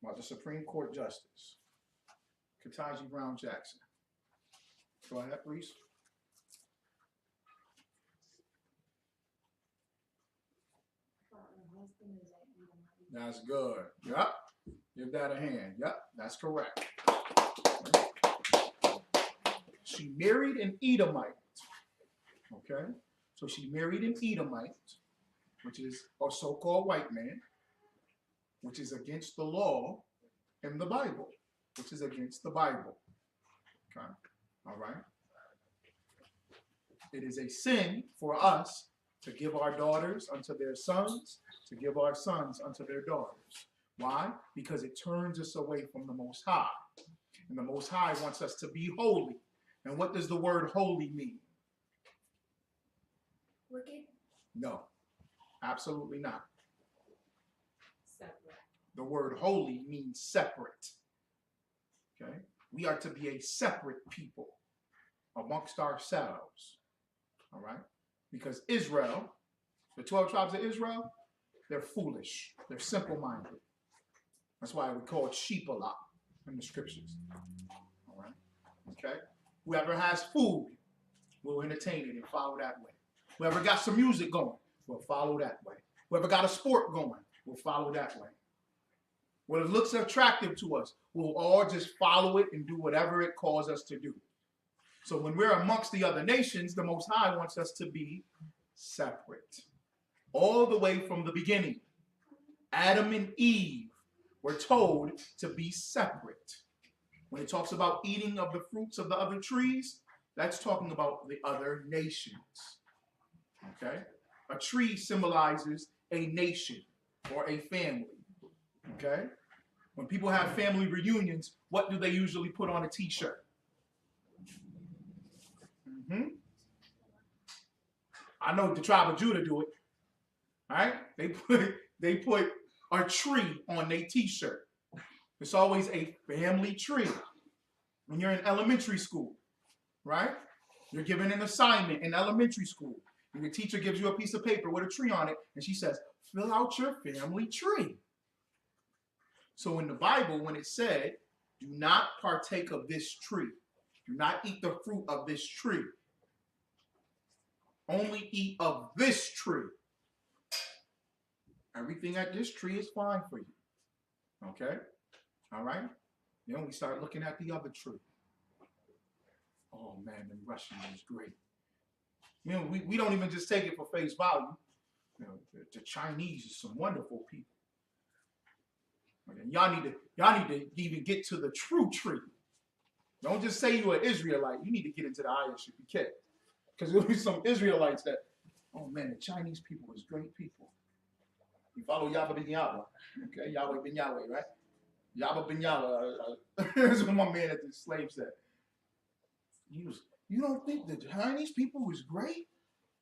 about the Supreme Court Justice, Ketanji Brown Jackson. Go ahead, please. That's good. Yep. Give that a hand. Yep, that's correct. She married an Edomite. Okay? So she married an Edomite, which is a so-called white man, which is against the law in the Bible, which is against the Bible. Okay? All right? It is a sin for us to give our daughters unto their sons, to give our sons unto their daughters. Why? Because it turns us away from the Most High. And the Most High wants us to be holy. And what does the word holy mean? Wicked? No, absolutely not. Separate. The word holy means separate. Okay? We are to be a separate people amongst ourselves. All right? Because Israel, the 12 tribes of Israel, they're foolish. They're simple-minded. That's why we call it sheep a lot in the scriptures. All right? Okay? Whoever has food will entertain it and follow that way. Whoever got some music going will follow that way. Whoever got a sport going will follow that way. What looks attractive to us, we'll all just follow it and do whatever it calls us to do. So when we're amongst the other nations, the Most High wants us to be separate. All the way from the beginning, Adam and Eve were told to be separate. When it talks about eating of the fruits of the other trees, that's talking about the other nations. Okay? A tree symbolizes a nation or a family. Okay? When people have family reunions, what do they usually put on a t-shirt? I know the tribe of Judah do it. All right? They put a tree on their t-shirt. It's always a family tree. When you're in elementary school, right? You're given an assignment in elementary school. And your teacher gives you a piece of paper with a tree on it, and she says, fill out your family tree. So in the Bible, when it said, do not partake of this tree, do not eat the fruit of this tree, only eat of this tree. Everything at this tree is fine for you. Okay? All right? Then we start looking at the other tree. Oh man, the Russian is great. You know, we don't even just take it for face value. You know, the Chinese are some wonderful people. Okay, y'all need to even get to the true tree. Don't just say you're an Israelite. You need to get into the ISUPK. Because there'll be some Israelites that, oh man, the Chinese people is great people. You follow Yahweh ben Yahweh. Okay, Yahweh ben Yahweh, right? Yahweh ben Yahweh. That's what my man at the slave said. You don't think the Chinese people was great?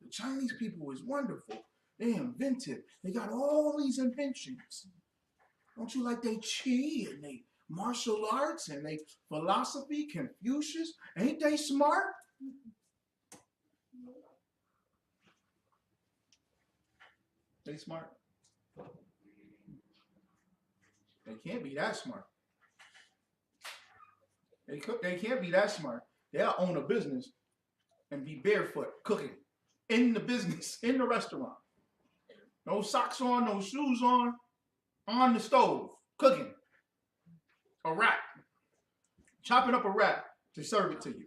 The Chinese people was wonderful. They invented. They got all these inventions. Don't you like they qi and they martial arts and they philosophy, Confucius? Ain't they smart? They smart? They can't be that smart. They can't be that smart. They'll own a business and be barefoot cooking in the business, in the restaurant. No socks on, no shoes on the stove, cooking. A rat. Chopping up a rat to serve it to you.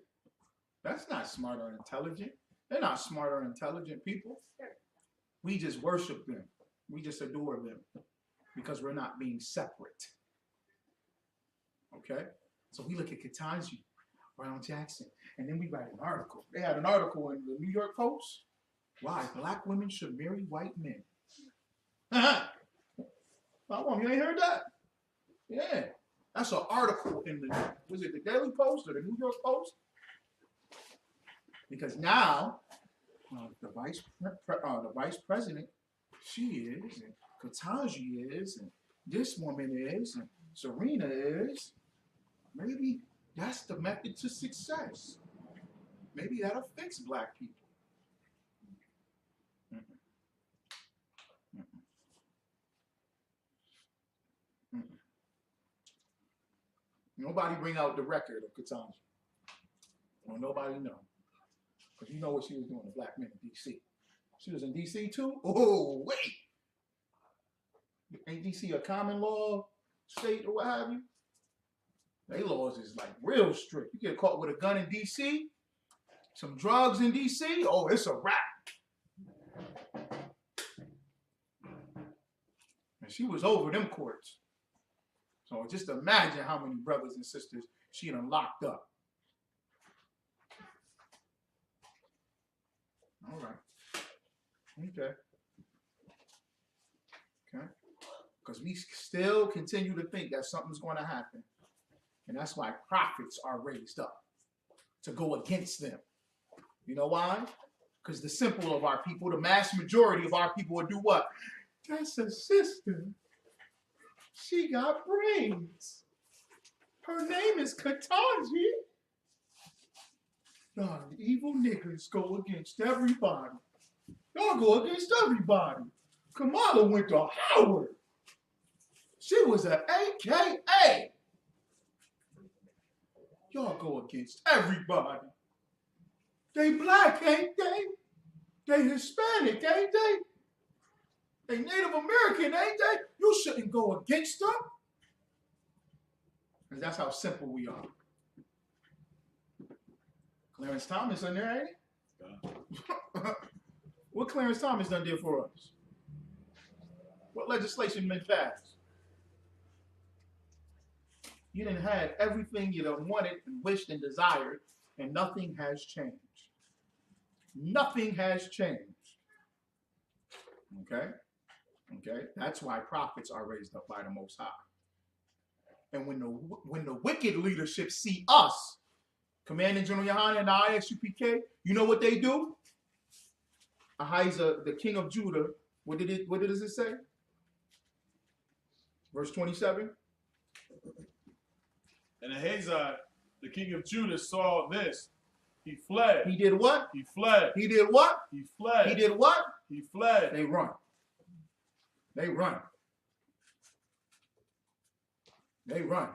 That's not smart or intelligent. They're not smart or intelligent people. We just worship them. We just adore them because we're not being separate. Okay? So we look at Ketanji, Brown Jackson, and then we write an article. They had an article in the New York Post. Why black women should marry white men. You ain't heard that? Yeah. That's an article in the, was it the Daily Post or the New York Post? Because now, the vice president, she is, and Ketanji is, and this woman is, and Serena is. Maybe that's the method to success. Maybe that'll fix black people. Nobody bring out the record of Ketanji. Well, nobody know. Because you know what she was doing to black men in D.C. She was in D.C. too? Oh, wait. Ain't D.C. a common law state or what have you, they laws is like real strict. You get caught with a gun in D.C., some drugs in D.C., oh, it's a wrap. And she was over them courts. So just imagine how many brothers and sisters she done locked up. All right. Okay. Okay. Because we still continue to think that something's going to happen. And that's why prophets are raised up to go against them. You know why? Because the simple of our people, the mass majority of our people will do what? That's a sister. She got brains. Her name is Qadash. Nah, the evil niggas go against everybody. Y'all go against everybody. Kamala went to Howard. She was an AKA. Y'all go against everybody. They black, ain't they? They Hispanic, ain't they? They Native American, ain't they? You shouldn't go against them. Because that's how simple we are. Clarence Thomas in there, ain't he? What Clarence Thomas done did for us? What legislation been passed? You done had everything you done wanted and wished and desired, and nothing has changed. Nothing has changed. Okay? Okay? That's why prophets are raised up by the Most High. And when the wicked leadership see us, Commanding General Yohanan and the ISUPK, you know what they do? Ahijah, the king of Judah, what does it say? Verse 27. And Ahijah, the king of Judah, saw this. He fled. He did what? He fled. He did what? He fled. He did what? He fled. They run. They run. They run.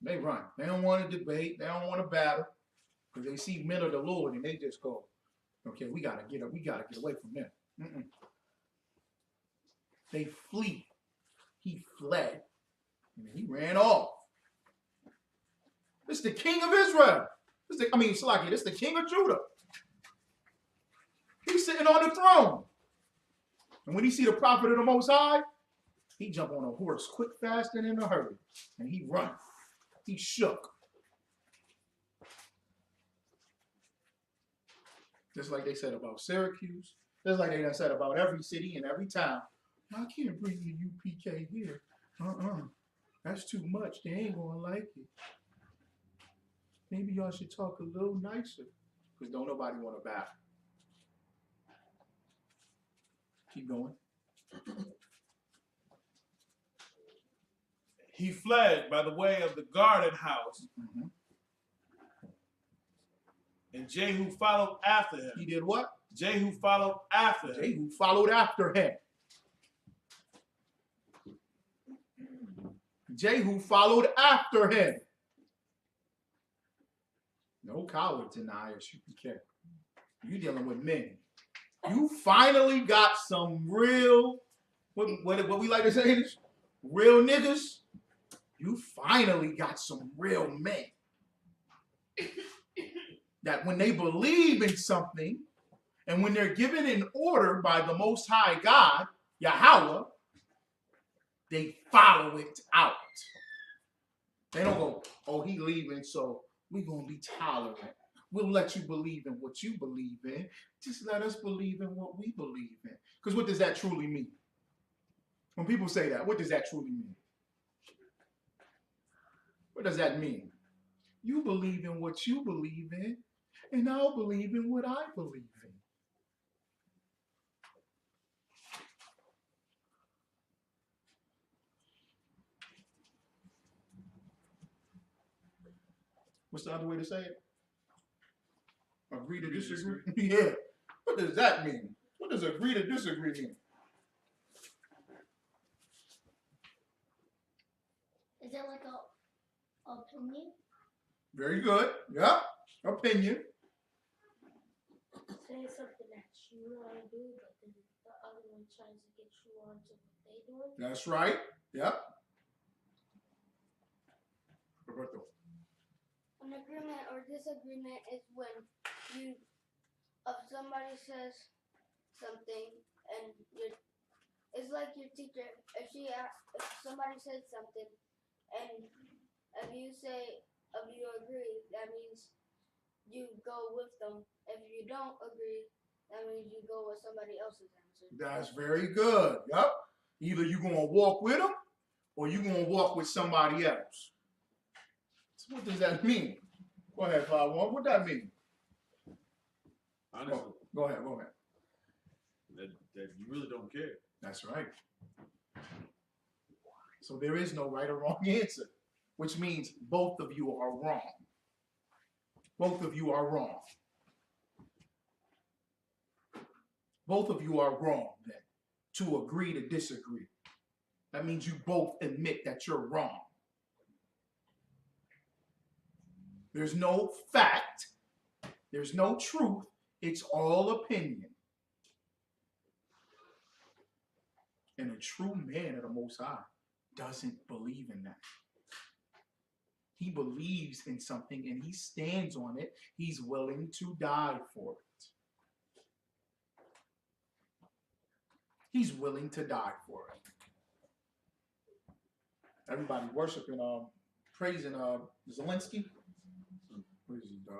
They run. They don't want to debate. They don't want to battle. Because they see men of the Lord and they just go, okay, we gotta get up. We gotta get away from them. They flee. He fled. And he ran off. This is the king of Israel. This is the king of Judah. He's sitting on the throne. And when he see the prophet of the Most High, he jump on a horse quick, fast, and in a hurry. And he run. He shook. Just like they said about Syracuse. Just like they done said about every city and every town. I can't bring the UPK here. That's too much. They ain't gonna like it. Maybe y'all should talk a little nicer. Because don't nobody want to battle. Keep going. He fled by the way of the garden house. And Jehu followed after him. He did what? Jehu followed after him. Jehu followed after him. Jehu followed after him. No cowards in the ISUPK. You dealing with men. You finally got some real, what we like to say is, real niggas. You finally got some real men. That when they believe in something, and when they're given an order by the Most High God, Yahweh, they follow it out. They don't go, oh, he leaving, so we're going to be tolerant. We'll let you believe in what you believe in. Just let us believe in what we believe in. Because what does that truly mean? When people say that, what does that truly mean? What does that mean? You believe in what you believe in, and I'll believe in what I believe in. What's the other way to say it? Agree to disagree? Yeah. What does that mean? What does agree to disagree mean? Is it like a opinion? Very good. Yeah. Opinion. Say something that you want to do, but then the other one tries to get you on to what they doing. That's right. Yep. Roberto. An agreement or disagreement is when if somebody says something and it's like your teacher. If somebody says something and if you agree, that means you go with them. If you don't agree, that means you go with somebody else's answer. That's very good. Yep. Either you're going to walk with them or you're going to walk with somebody else. So what does that mean? Go ahead, 5-1. What that mean? Honestly, Go ahead. that you really don't care. That's right. So there is no right or wrong answer, which means both of you are wrong. Both of you are wrong. Both of you are wrong then, to agree to disagree. That means you both admit that you're wrong. There's no fact. There's no truth. It's all opinion. And a true man of the Most High doesn't believe in that. He believes in something and he stands on it. He's willing to die for it. He's willing to die for it. Everybody worshiping, praising Zelensky. What is he, the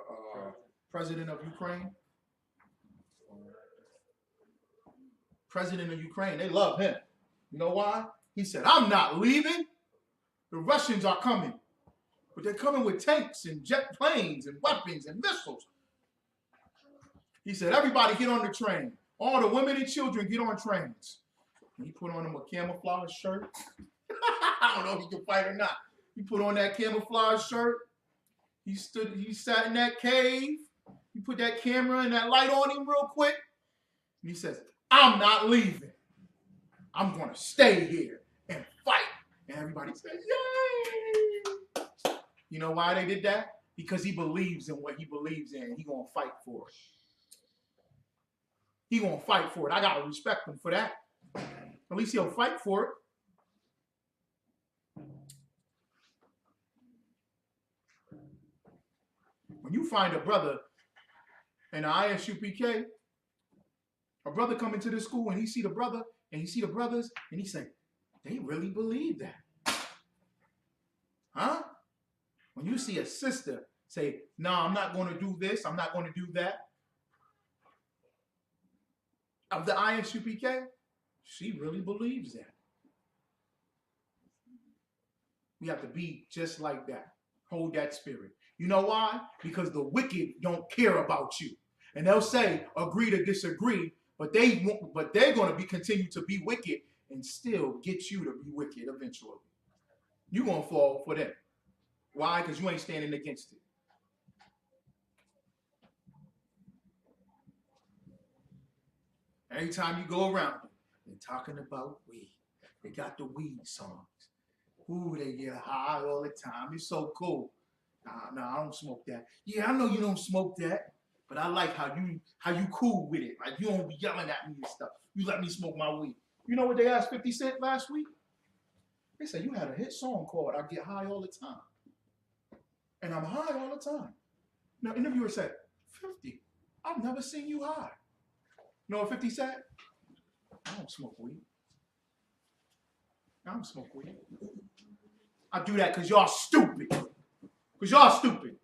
president of Ukraine? President of Ukraine, they love him. You know why? He said, I'm not leaving. The Russians are coming. But they're coming with tanks and jet planes and weapons and missiles. He said, everybody get on the train. All the women and children get on trains. And he put on him a camouflage shirt. I don't know if he can fight or not. He put on that camouflage shirt. He sat in that cave. He put that camera and that light on him real quick. And he says, I'm not leaving. I'm going to stay here and fight. And everybody says, yay! You know why they did that? Because he believes in what he believes in. He's going to fight for it. He's going to fight for it. I got to respect him for that. At least he'll fight for it. When you find a brother in the ISUPK, a brother come into the school and he see the brother and he see the brothers and he say, they really believe that. Huh? When you see a sister say, no, I'm not going to do this, I'm not going to do that. Of the ISUPK, she really believes that. We have to be just like that. Hold that spirit. You know why? Because the wicked don't care about you. And they'll say, agree to disagree, but they're going to continue to be wicked and still get you to be wicked eventually. You're going to fall for them. Why? Because you ain't standing against it. Every time you go around, they're talking about weed. They got the weed songs. Ooh, they get high all the time. It's so cool. Nah, I don't smoke that. Yeah, I know you don't smoke that, but I like how you cool with it. Like, you don't be yelling at me and stuff. You let me smoke my weed. You know what they asked 50 Cent last week? They said, you had a hit song called I Get High All the Time. And I'm high all the time. Now, interviewer said, 50, I've never seen you high. You know what 50 said? I don't smoke weed. I don't smoke weed. I do that because y'all stupid. Because y'all stupid.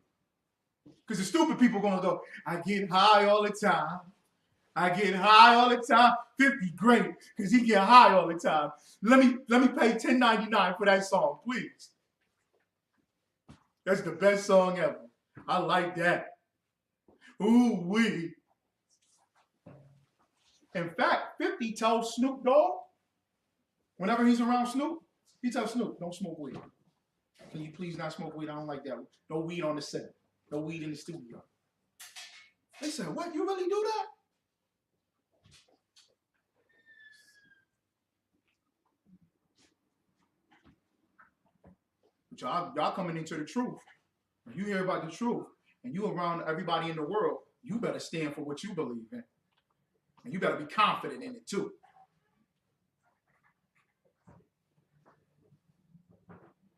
Because the stupid people going to go, I get high all the time. I get high all the time. 50, great, because he get high all the time. Let me pay $10.99 for that song, please. That's the best song ever. I like that. Ooh, wee. In fact, 50 tells Snoop Dogg, whenever he's around Snoop, he tells Snoop, don't smoke weed. Can you please not smoke weed? I don't like that. No weed on the set. No weed in the studio. They said, what? You really do that? But y'all coming into the truth. When you hear about the truth and you around everybody in the world, you better stand for what you believe in. And you better be confident in it too.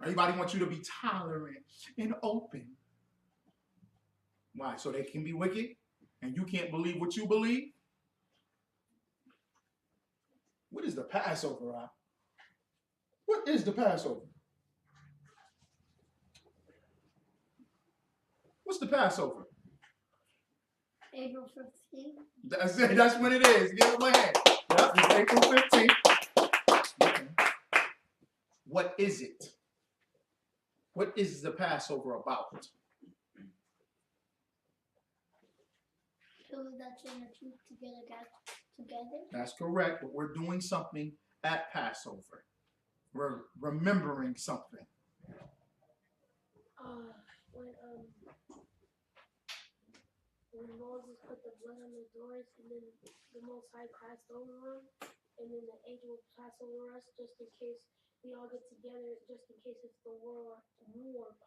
Everybody wants you to be tolerant and open. Why? So they can be wicked and you can't believe what you believe? What is the Passover, Rob? What is the Passover? What's the Passover? April 15th. That's it. That's when it is. Give it a hand. Yep, it's April 15th. Okay. What is it? What is the Passover about? Those that turn the truth together got together. That's correct, but we're doing something at Passover. We're remembering something. When Moses put the blood on the doors, and then the Most High passed over them, and then the angel will pass over us, just in case we all get together, just in case it's the war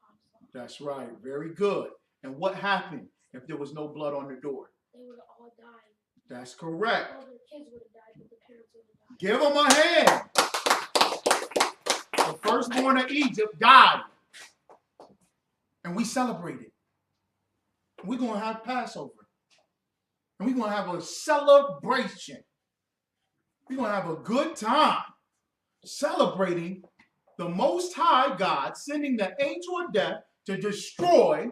pops up. That's right. Very good. And what happened if there was no blood on the door? They would have all died. That's correct. All the kids would have died, but the parents would have died. Give them a hand. The firstborn of Egypt died. And we celebrated. We're going to have Passover. And we're going to have a celebration. We're going to have a good time celebrating the Most High God sending the angel of death to destroy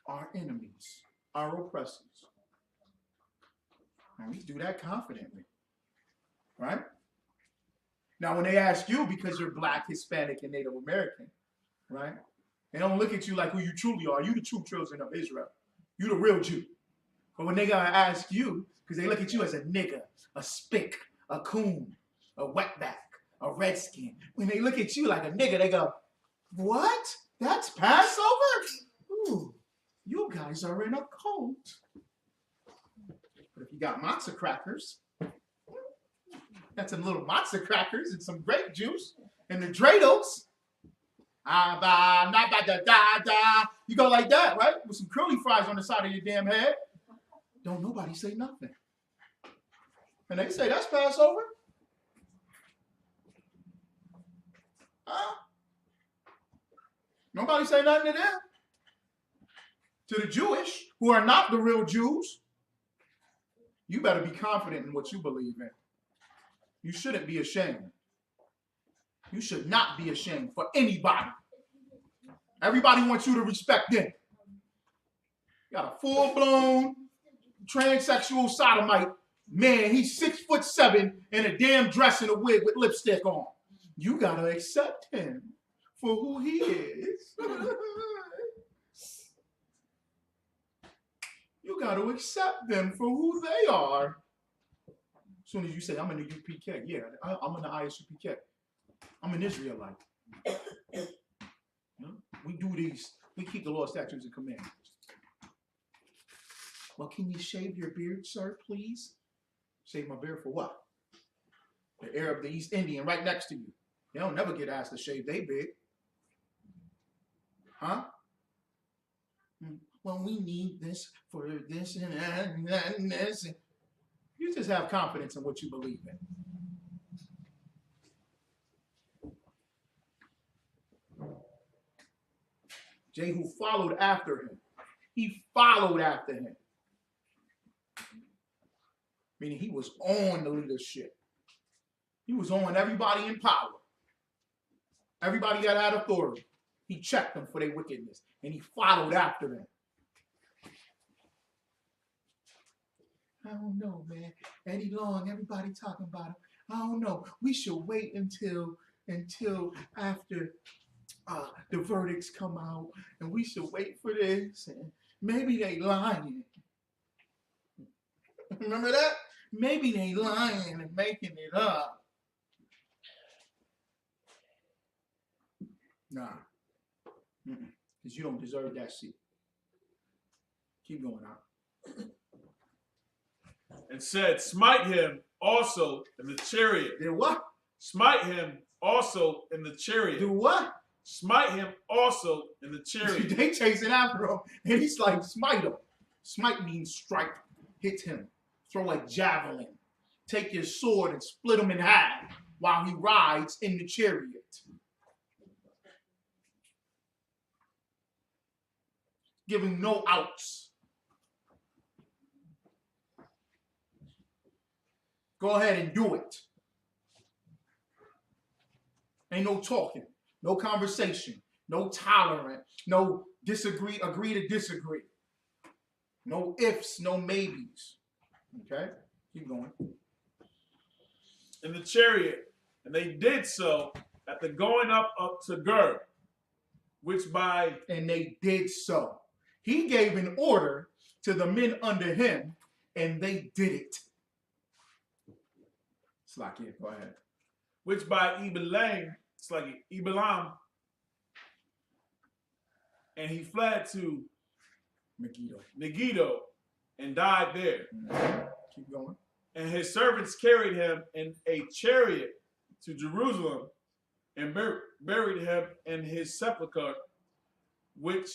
our enemies, our oppressors. And we do that confidently. Right? Now, when they ask you, because you're Black, Hispanic, and Native American, right? They don't look at you like who you truly are. You the true children of Israel. You the real Jew. But when they gotta ask you, because they look at you as a nigger, a spick, a coon, a wetback, a redskin. When they look at you like a nigger, they go, what? That's Passover? Ooh, you guys are in a cult. But if you got matzo crackers, got some little matzo crackers and some grape juice and the dreidels, you go like that, right? With some curly fries on the side of your damn head. Don't nobody say nothing. And they say, that's Passover? Huh? Nobody say nothing to them. To the Jewish, who are not the real Jews, you better be confident in what you believe in. You shouldn't be ashamed. You should not be ashamed for anybody. Everybody wants you to respect them. You got a full-blown transsexual sodomite man. He's 6'7" in a damn dress and a wig with lipstick on. You got to accept him for who he is. You got to accept them for who they are. As soon as you say, I'm in the UPK, yeah, I'm in the ISUPK. I'm an Israelite. We do these, we keep the law, statutes, and commandments. Well, can you shave your beard, sir, please? Shave my beard for what? The Arab, the East Indian right next to you. They don't never get asked to shave their beard. Huh? Well, we need this for this and that and this. You just have confidence in what you believe in. Jehu followed after him. He followed after him. Meaning he was on the leadership. He was on everybody in power. Everybody that had authority. He checked them for their wickedness. And he followed after them. I don't know, man. Eddie Long, everybody talking about him. I don't know. We should wait until after the verdicts come out, and we should wait for this, and maybe they lying. Remember that? Maybe they lying and making it up. Nah. Because you don't deserve that seat. Keep going out. And said, smite him also in the chariot. Did what? Smite him also in the chariot. Do what? Smite him also in the chariot. They chasing after him, and he's like, smite him. Smite means strike, hit him, throw a javelin, take your sword and split him in half while he rides in the chariot. giving no outs. Go ahead and do it. Ain't no talking, no conversation, no tolerant, no disagree, agree to disagree. No ifs, no maybes. Okay? Keep going. In the chariot, and they did so at the going up to Gur, which by... And they did so. He gave an order to the men under him, and they did it. Slakia, go ahead. Which by Ebelam, and he fled to Megiddo and died there. Keep going. And his servants carried him in a chariot to Jerusalem and buried him in his sepulchre, which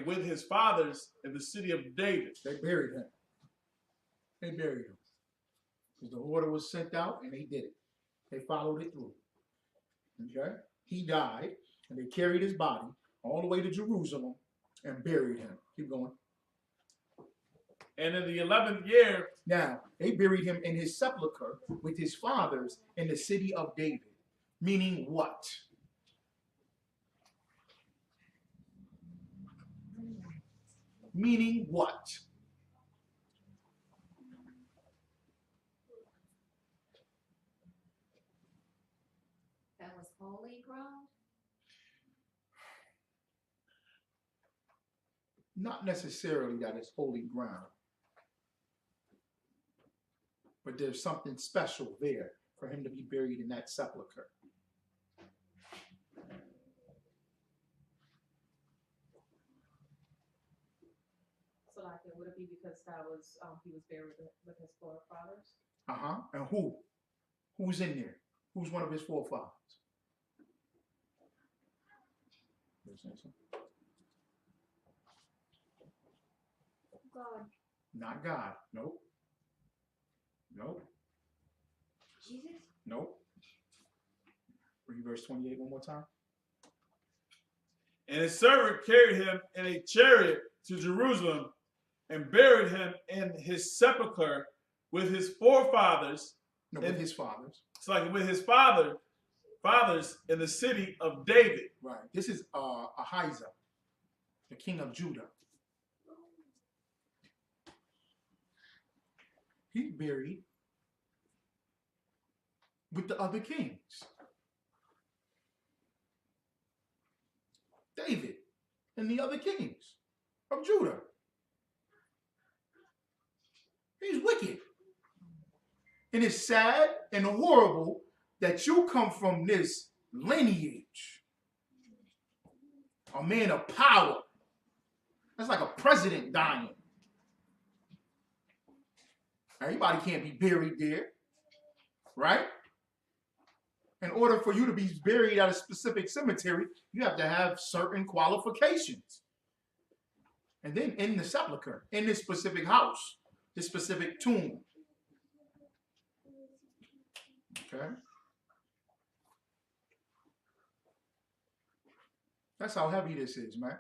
with his fathers in the city of David. They buried him. They buried him. Because the order was sent out and they did it. They followed it through. Okay? He died and they carried his body all the way to Jerusalem and buried him. Keep going. And in the 11th year... Now, they buried him in his sepulchre with his fathers in the city of David. Meaning what? Meaning what? That was holy ground? Not necessarily that it's holy ground. But there's something special there for him to be buried in that sepulcher. So like, would it be because that was he was buried with his forefathers? And who? Who's in there? Who's one of his forefathers? God. Not God. Nope. Nope. Jesus? Nope. Read verse 28 one more time. And his servant carried him in a chariot to Jerusalem and buried him in his sepulchre with his forefathers. No, with his fathers. It's with his fathers in the city of David. Right. This is Ahijah, the king of Judah. He's buried with the other kings. David and the other kings of Judah. He's wicked. And it's sad and horrible that you come from this lineage. A man of power. That's like a president dying. Everybody can't be buried there, right? In order for you to be buried at a specific cemetery, you have to have certain qualifications. And then in the sepulcher, in this specific house, this specific tomb. Okay? That's how heavy this is, man.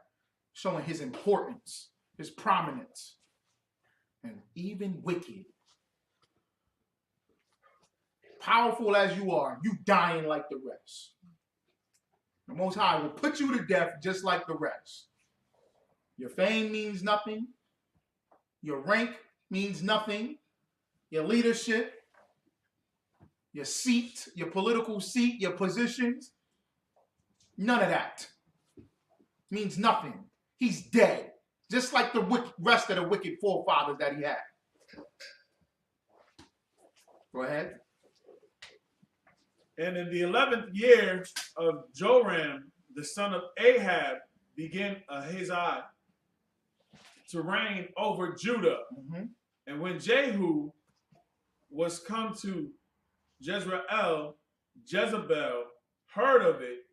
Showing his importance, his prominence, and even wicked. Powerful as you are, you dying like the rest. The Most High will put you to death just like the rest. Your fame means nothing. Your rank means nothing. Your leadership, your seat, your political seat, your positions, none of that means nothing. He's dead, just like the rest of the wicked forefathers that he had. Go ahead. And in the 11th year of Joram, the son of Ahab, began Ahaziah to reign over Judah. And when Jehu was come to Jezreel, Jezebel heard of it,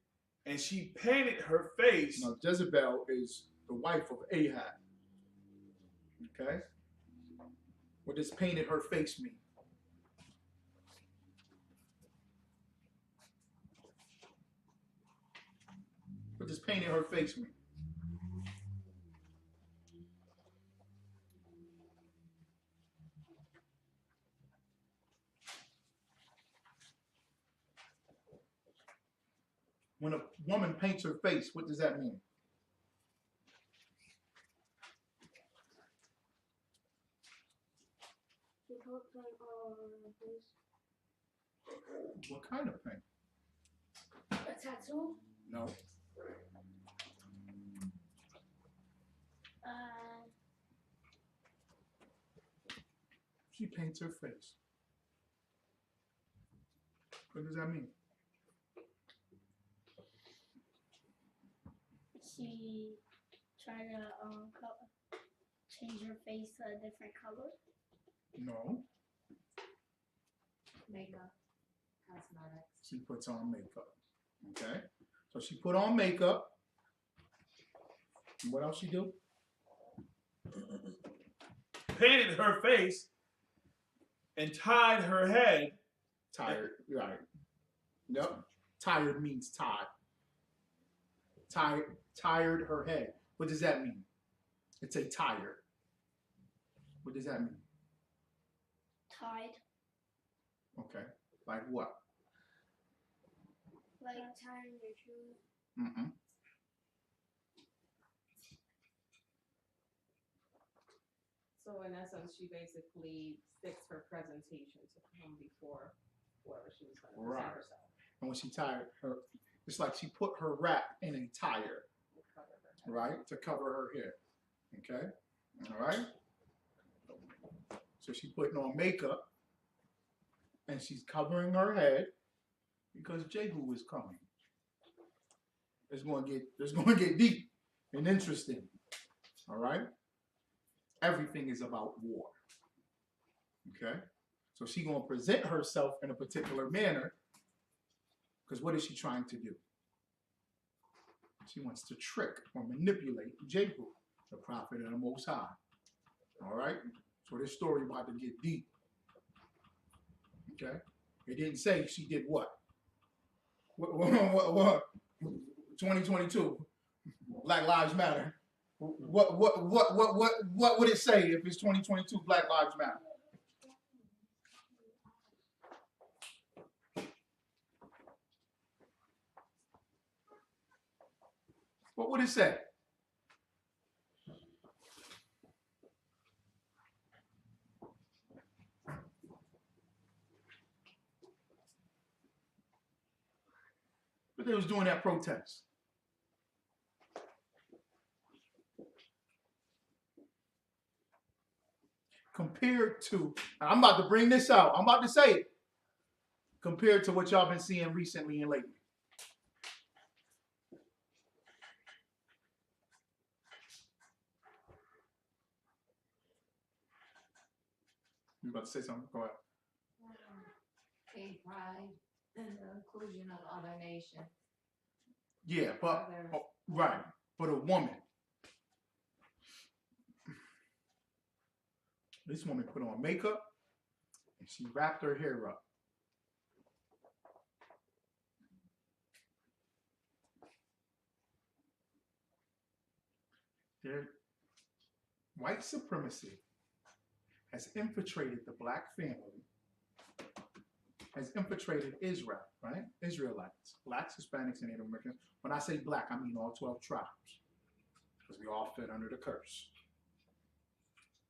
and she painted her face. Now, Jezebel is the wife of Ahab. Okay? What does painted her face mean? What does painted her face mean? When a woman paints her face, what does that mean? She put paint all over her face. What kind of paint? A tattoo? No. She paints her face. What does that mean? She tried to change her face to a different color. No. Makeup, cosmetics. She puts on makeup. Okay. So she put on makeup. And what else she do? Painted her face and tied her head. Tired. Right. Yep. Tired means tied. Tired her head. What does that mean? It's a tired. What does that mean? Tied. Okay. Like what? Like tying your shoes. Mm-mm. So in essence, she basically fixed her presentation to come before whoever she was going to present Right. herself. And when she tied her, it's like she put her wrap in a tire, Cover her head. right, to cover her hair. Okay? All right? So she's putting on makeup and she's covering her head because Jehu is coming. It's going to get deep and interesting. All right? Everything is about war. Okay? So she's going to present herself in a particular manner because what is she trying to do? She wants to trick or manipulate Jehu, the prophet of the Most High. All right? So this story about to get deep. Okay? It didn't say she did what? What? 2022. Black Lives Matter. What would it say if it's 2022 Black Lives Matter? What would it say? But they was doing that protest. Compared to, I'm about to bring this out. I'm about to say it. Compared to what y'all been seeing recently and lately. You about to say something? Go ahead. Gay pride and the inclusion of other nations. Yeah, but Other- right, but a woman. This woman put on makeup and she wrapped her hair up. White supremacy has infiltrated the black family, has infiltrated Israel, right? Israelites, blacks, Hispanics, and Native Americans. When I say black, I mean all 12 tribes, because we all fit under the curse.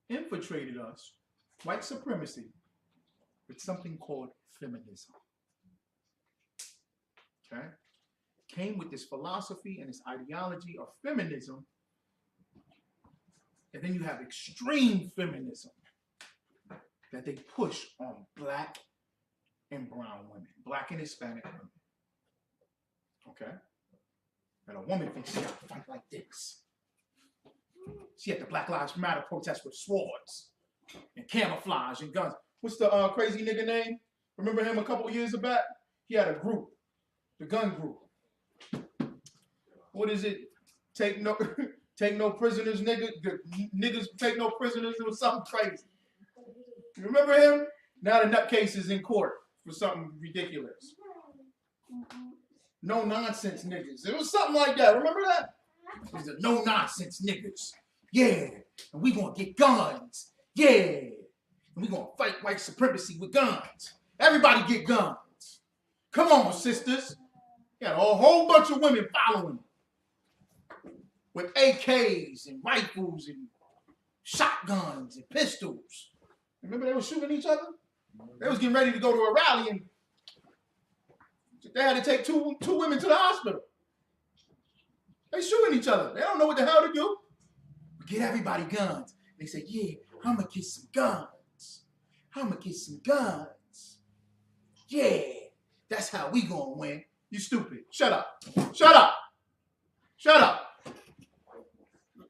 Infiltrated us, white supremacy, with something called feminism. Okay? Came with this philosophy and this ideology of feminism. And then you have extreme feminism that they push on black and brown women, black and Hispanic women. Okay? And a woman thinks she got to fight like this. She had the Black Lives Matter protest with swords and camouflage and guns. What's the crazy nigga name? Remember him a couple years back? He had a group, the gun group. What is it? Take no prisoners, nigga. Niggas take no prisoners. It was something crazy. You remember him? Now the nutcase is in court for something ridiculous. No nonsense niggas. It was something like that. Remember that? These are no nonsense niggas. Yeah. And we gonna get guns. Yeah. And we gonna fight white supremacy with guns. Everybody get guns. Come on, sisters. He had a whole bunch of women following him with AKs and rifles and shotguns and pistols. Remember they were shooting each other? They was getting ready to go to a rally and they had to take two women to the hospital. They shooting each other. They don't know what the hell to do. Get everybody guns. They say, yeah, I'm going to get some guns. I'm going to get some guns. Yeah, that's how we going to win. You stupid. Shut up. Shut up. Shut up.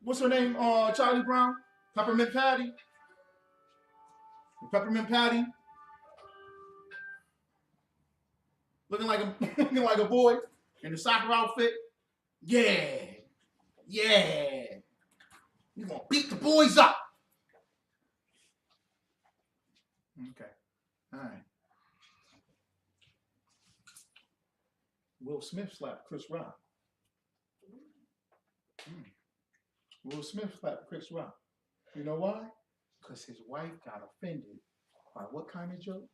What's her name? Charlie Brown? Peppermint Patty? Peppermint Patty? Looking like a boy in the soccer outfit. Yeah. Yeah. You're going to beat the boys up. Okay. All right. Will Smith slapped Chris Rock. Will Smith slapped Chris Rock. You know why? Because his wife got offended by what kind of joke?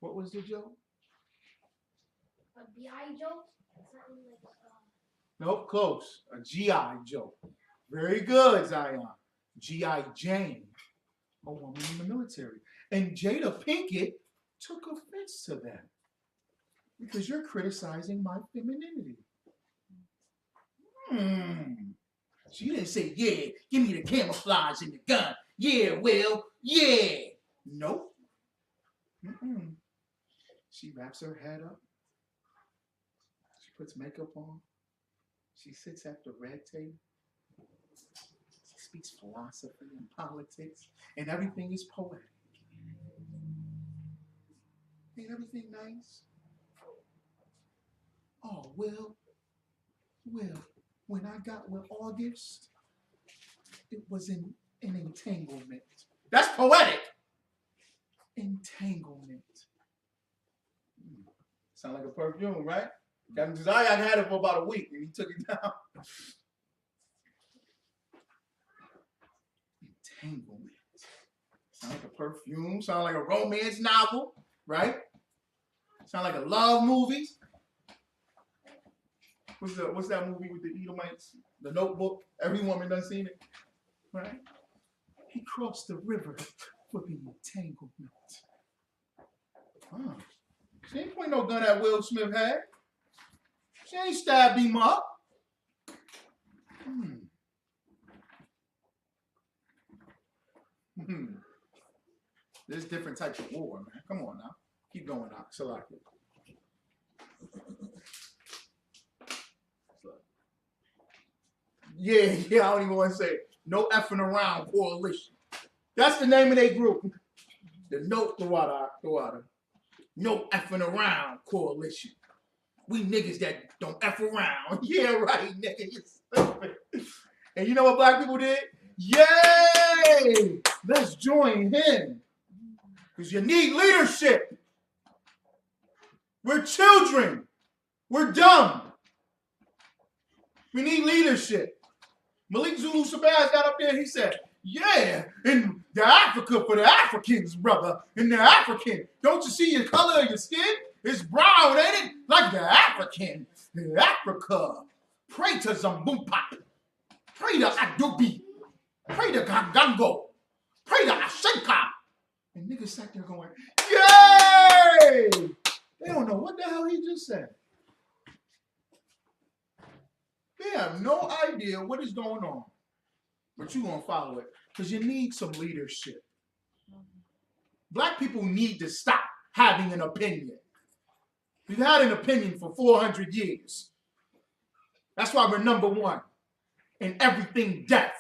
What was the joke? A BI joke? Something like Nope, close. A GI joke. Very good, Zion. G.I. Jane, a woman in the military. And Jada Pinkett took offense to that because you're criticizing my femininity. She didn't say, yeah, give me the camouflage and the gun. Yeah, Will, yeah. Nope. She wraps her head up. She puts makeup on. She sits at the red table. She speaks philosophy and politics, and everything is poetic. Ain't everything nice? Oh, Will, when I got with August, it was an entanglement. That's poetic. Entanglement. Sound like a perfume, right? I had it for about a week and he took it down. Entanglement. Sound like a perfume. Sound like a romance novel, right? Sound like a love movie. What's that movie with the Edomites? The Notebook. Every woman done seen it, right? He crossed the river for the entanglement. She ain't point no gun at Will Smith head. She ain't stabbed him up. There's different types of war, man. Come on now. Keep going now. Select it. Yeah, I don't even want to say it. No effing around coalition. That's the name of their group. The No effing around coalition. We niggas that don't F around. Yeah, right, nigga. You stupid. And you know what black people did? Yay! Let's join him. Because you need leadership. We're children. We're dumb. We need leadership. Malik Zulu Sabaz got up there and he said, yeah, in the Africa for the Africans, brother. In the African. Don't you see your color of your skin? It's brown, ain't it? Like the African. In Africa. Pray to Zambumpa. Pray to Adubi. Pray to Gangango. Pray to Ashenka. And niggas sat there going, yay! They don't know what the hell he just said. They have no idea what is going on. But you're going to follow it. Because you need some leadership. Black people need to stop having an opinion. We've had an opinion for 400 years. That's why we're number one in everything death.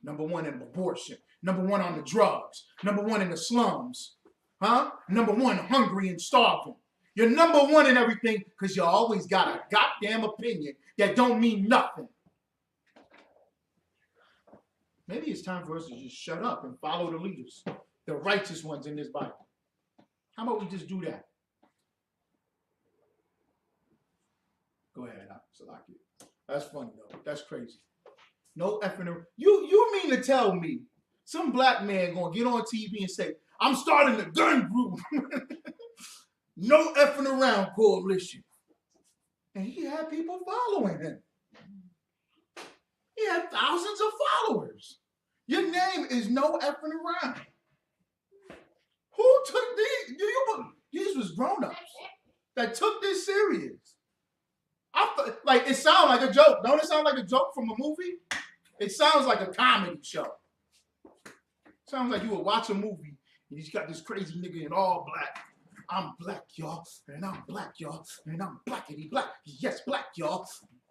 Number one in abortion. Number one on the drugs. Number one in the slums. Number one hungry and starving. You're number one in everything because you always got a goddamn opinion that don't mean nothing. Maybe it's time for us to just shut up and follow the leaders, the righteous ones in this Bible. How about we just do that? Go ahead, Salaki. That's funny though. That's crazy. No effing. You mean to tell me some black man gonna get on TV and say, I'm starting a gun group? No effing around coalition. And he had people following him. He had thousands of followers. Your name is no effing around. Who took these? These was grown-ups that took this serious. Like, it sounds like a joke. Don't it sound like a joke from a movie? It sounds like a comedy show. It sounds like you would watch a movie and you got this crazy nigga in all black. I'm black, y'all, and I'm black, y'all, and I'm blackity black. Yes, black, y'all.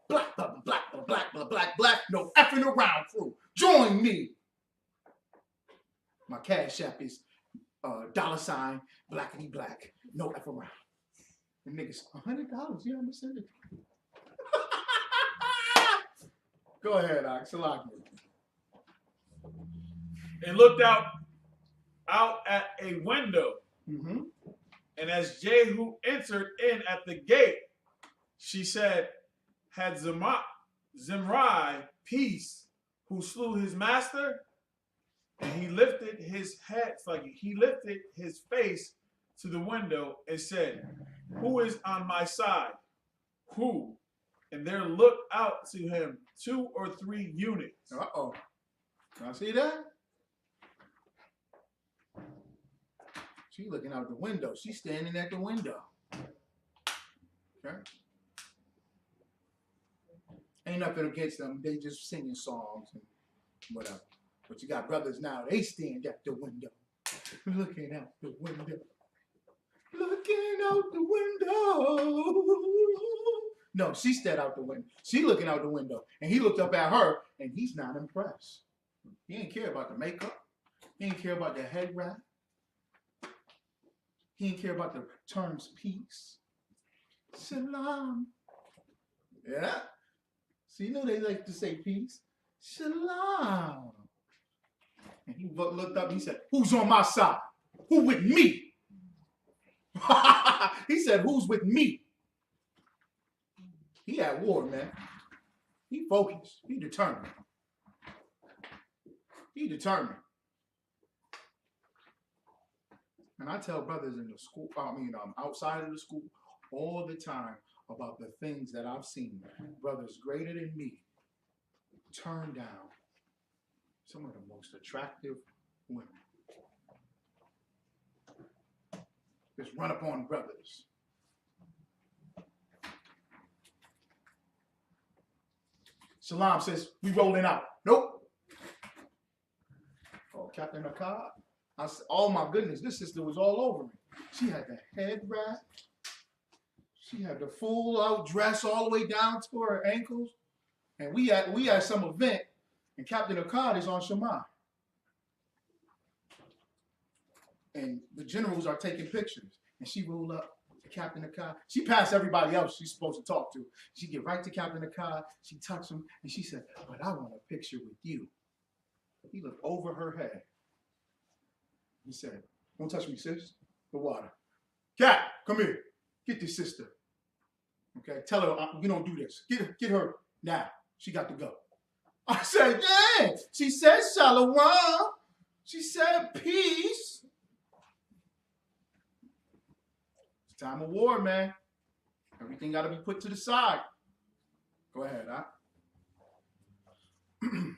Black, blah, blah, black, blah, black, blah, black, black. No effing around, crew. Join me. My cash app is $ blackity black. No F around. The niggas, $100. Yeah, I'm gonna send it. Go ahead, Axel. And looked out at a window. Mm-hmm. And as Jehu entered in at the gate, she said, had Zimri peace, who slew his master? And he lifted his head, he lifted his face to the window and said, who is on my side? Who? And there looked out to him 2 or 3 eunuchs. Uh-oh. Y'all see that? She looking out the window. She's standing at the window. Okay? Ain't nothing against them. They just singing songs and whatever. But you got brothers now, they stand at the window. Looking out the window. Looking out the window. No, she stared out the window. She looking out the window. And he looked up at her, and he's not impressed. He didn't care about the makeup. He didn't care about the head wrap. He didn't care about the terms peace. Shalom. Yeah. So you know they like to say peace. Shalom. And he looked up and he said, who's on my side? Who with me? He said, who's with me? He at war, man. He focused. He determined. He determined. And I tell brothers in the school, outside of the school all the time about the things that I've seen brothers greater than me turn down some of the most attractive women. Just run up on brothers. Salam says, we rolling out. Nope. Oh, Captain Akkad. I said, oh my goodness, this sister was all over me. She had the head wrap. She had the full out dress all the way down to her ankles. And we had some event, and Captain Akkad is on Shema. And the generals are taking pictures. And she rolled up to Captain Akkad. She passed everybody else she's supposed to talk to. She get right to Captain Akkad. She touched him, and she said, but I want a picture with you. He looked over her head. He said, don't touch me, sis. The water. Cat, come here. Get this sister. Okay, tell her you don't do this. Get her now. She got to go. I said, yeah. She said shalom. She said peace. It's time of war, man. Everything got to be put to the side. Go ahead, huh? And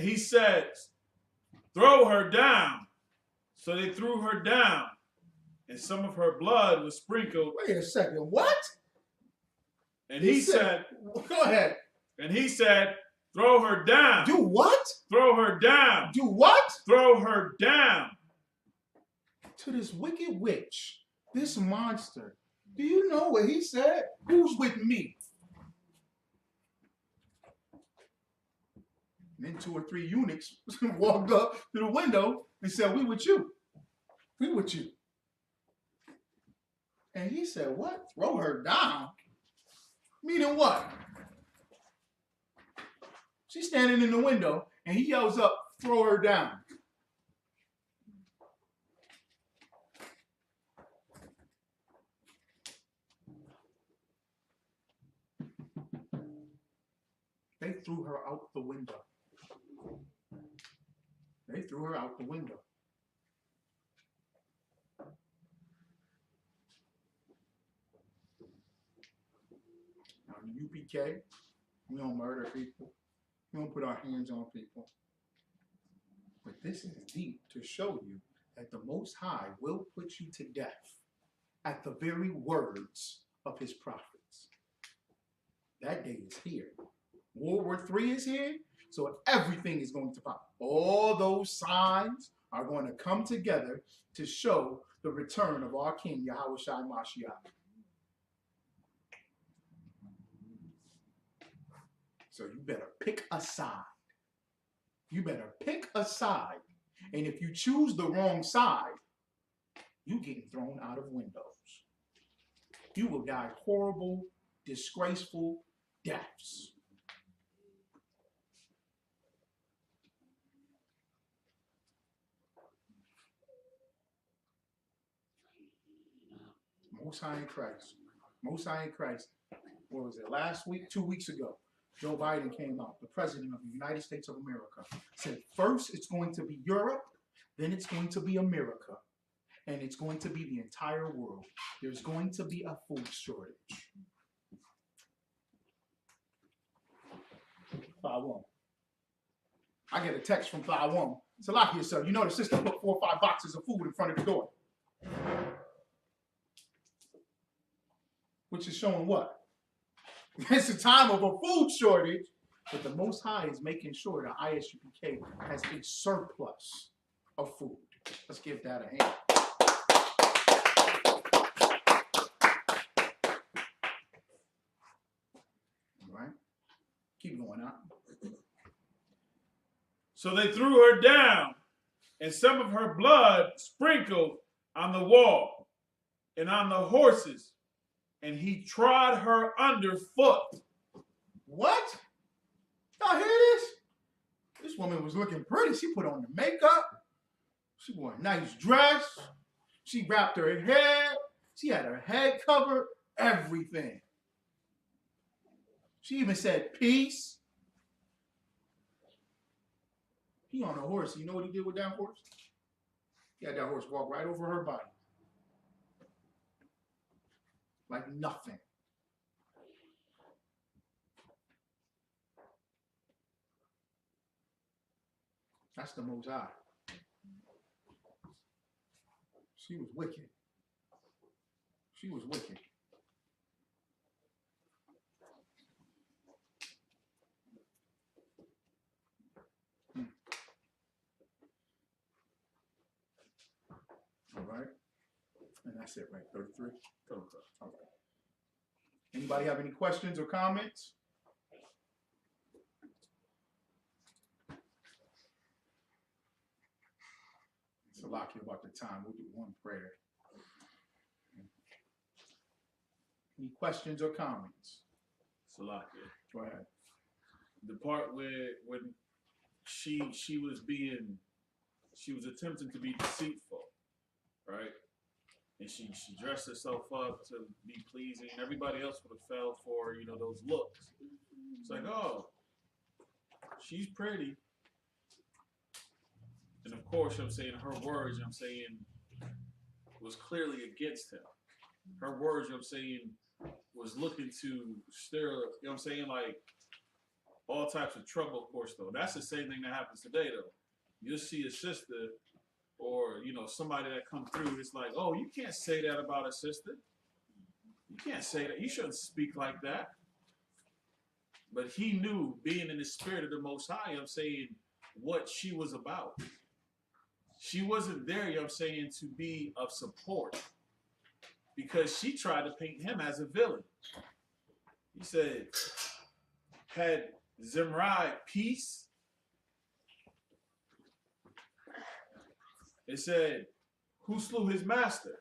he said, throw her down. So they threw her down, and some of her blood was sprinkled. Wait a second, what? And he said, go ahead. And he said, throw her down. Do what? Throw her down. Do what? Throw her down. To this wicked witch, this monster. Do you know what he said? Who's with me? And then 2 or 3 eunuchs walked up to the window and said, we with you. We with you. And he said, what? Throw her down? Meaning what? She's standing in the window and he yells up, throw her down. They threw her out the window. They threw her out the window. UPK, we don't murder people. We don't put our hands on people. But this is deep to show you that the Most High will put you to death at the very words of his prophets. That day is here. World War III is here, so everything is going to pop. All those signs are going to come together to show the return of our King, Yahushua Mashiach. So you better pick a side. You better pick a side. And if you choose the wrong side, you're getting thrown out of windows. You will die horrible, disgraceful deaths. Most High in Christ. Most High in Christ. What was it? Last week, 2 weeks ago, Joe Biden came out, the president of the United States of America, said first it's going to be Europe, then it's going to be America, and it's going to be the entire world. There's going to be a food shortage. 5-1. I get a text from 5-1. Salakia, sir, you know the sister put 4 or 5 boxes of food in front of the door. Which is showing what? It's a time of a food shortage, but the Most High is making sure the ISUPK has a surplus of food. Let's give that a hand. All right. Keep going out. So they threw her down, and some of her blood sprinkled on the wall and on the horses, and he trod her underfoot. What? Y'all hear this? This woman was looking pretty. She put on the makeup. She wore a nice dress. She wrapped her hair. She had her head covered. Everything. She even said peace. He on a horse. You know what he did with that horse? He had that horse walk right over her body. Like nothing. That's the Most High. She was wicked. She was wicked. All right. And that's it, right? 33? Okay. Anybody have any questions or comments? It's a lot here about the time. We'll do one prayer. Any questions or comments? Salakia. Go ahead. The part where when she was attempting to be deceitful, right? And she dressed herself up to be pleasing. Everybody else would have fell for, those looks. It's like, oh, she's pretty. And of course, I'm saying her words, was clearly against him. Her words, was looking to stir, like all types of trouble, of course, though. That's the same thing that happens today, though. You'll see a sister or, somebody that come through, it's like, oh, you can't say that about a sister. You can't say that. You shouldn't speak like that. But he knew, being in the spirit of the Most High, what she was about. She wasn't there, to be of support. Because she tried to paint him as a villain. He said, had Zimri peace? It said, who slew his master?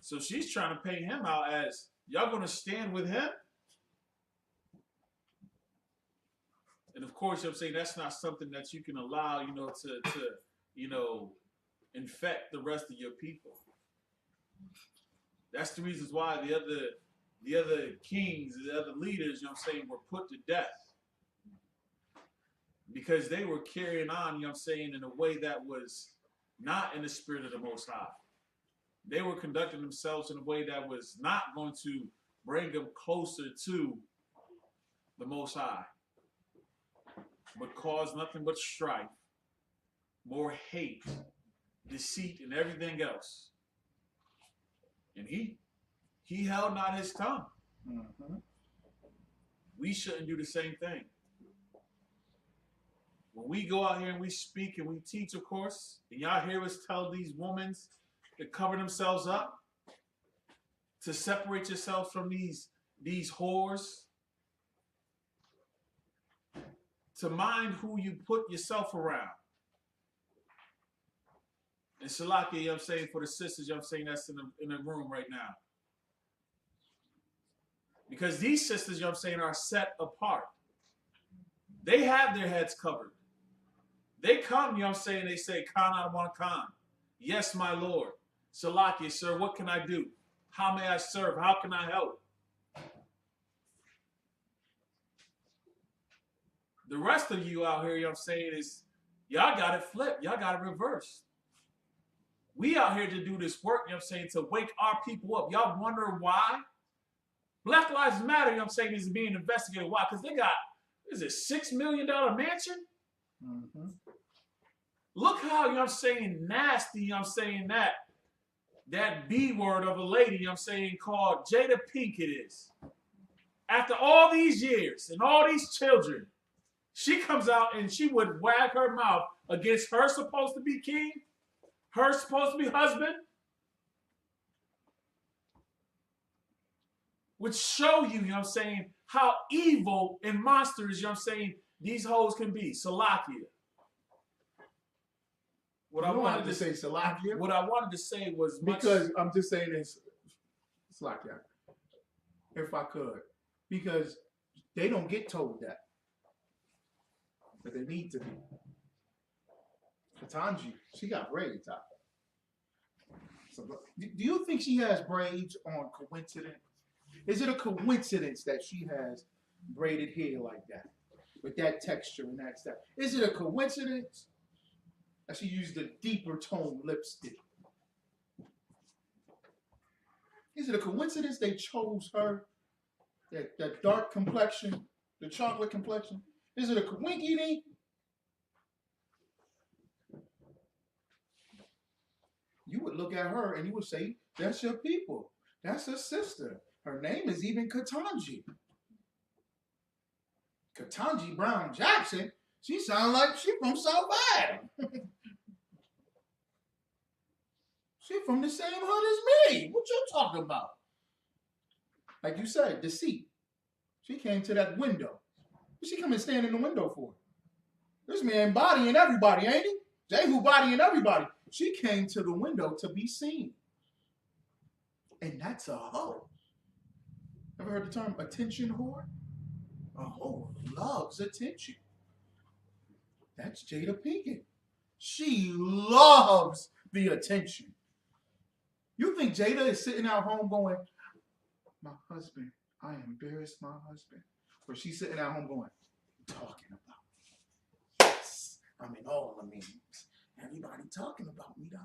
So she's trying to paint him out as, y'all going to stand with him? And of course, that's not something that you can allow, to infect the rest of your people. That's the reasons why the other kings, the other leaders, were put to death. Because they were carrying on, in a way that was not in the spirit of the Most High. They were conducting themselves in a way that was not going to bring them closer to the Most High, but cause nothing but strife, more hate, deceit, and everything else. And he held not his tongue. Mm-hmm. We shouldn't do the same thing. When we go out here and we speak and we teach, of course, and y'all hear us tell these women to cover themselves up, to separate yourselves from these whores, to mind who you put yourself around. And Salaki, you know what I'm saying, for the sisters, you know what I'm saying, that's in the room right now. Because these sisters, you know what I'm saying, are set apart. They have their heads covered. They come, you know what I'm saying, they say, Khan Adawan Khan. Yes, my Lord. Salaki, sir, what can I do? How may I serve? How can I help? The rest of you out here, you know what I'm saying, is y'all got it flipped. Y'all got it reversed. We out here to do this work, you know what I'm saying, to wake our people up. Y'all wonder why? Black Lives Matter, you know what I'm saying, is being investigated. Why? Because they got, is it $6 million mansion? Mm-hmm. Look how, you know what I'm saying, nasty, you know what I'm saying, that B word of a lady, you know what I'm saying, called Jada Pink it is. After all these years and all these children, she comes out and she would wag her mouth against her supposed to be king, her supposed to be husband, would show you, you know what I'm saying, how evil and monsters, you know what I'm saying, these hoes can be. Salakia. What I wanted to say, Salakia. What I wanted to say was because I'm just saying this, Salakia, if I could, because they don't get told that, but they need to be. Katanji, she got braids out. So, do you think she has braids on coincidence? Is it a coincidence that she has braided hair like that, with that texture and that stuff? Is it a coincidence that she used a deeper tone lipstick? Is it a coincidence they chose her, that dark complexion, the chocolate complexion? Is it a coinky-dink? You would look at her and you would say, that's your people. That's her sister. Her name is even Katanji. Katanji Brown Jackson. She sounds like she from South Adam. She from the same hood as me. What you talking about? Like you said, deceit. She came to that window. What she come and stand in the window for? This man bodying everybody, ain't he? Jehu bodying everybody. She came to the window to be seen. And that's a hoe. Ever heard the term attention whore? A hoe loves attention. That's Jada Pinkett. She loves the attention. You think Jada is sitting at home going, my husband, I embarrassed my husband? Or she's sitting at home going, talking about me. Yes, I'm in all the meetings. Everybody talking about me though.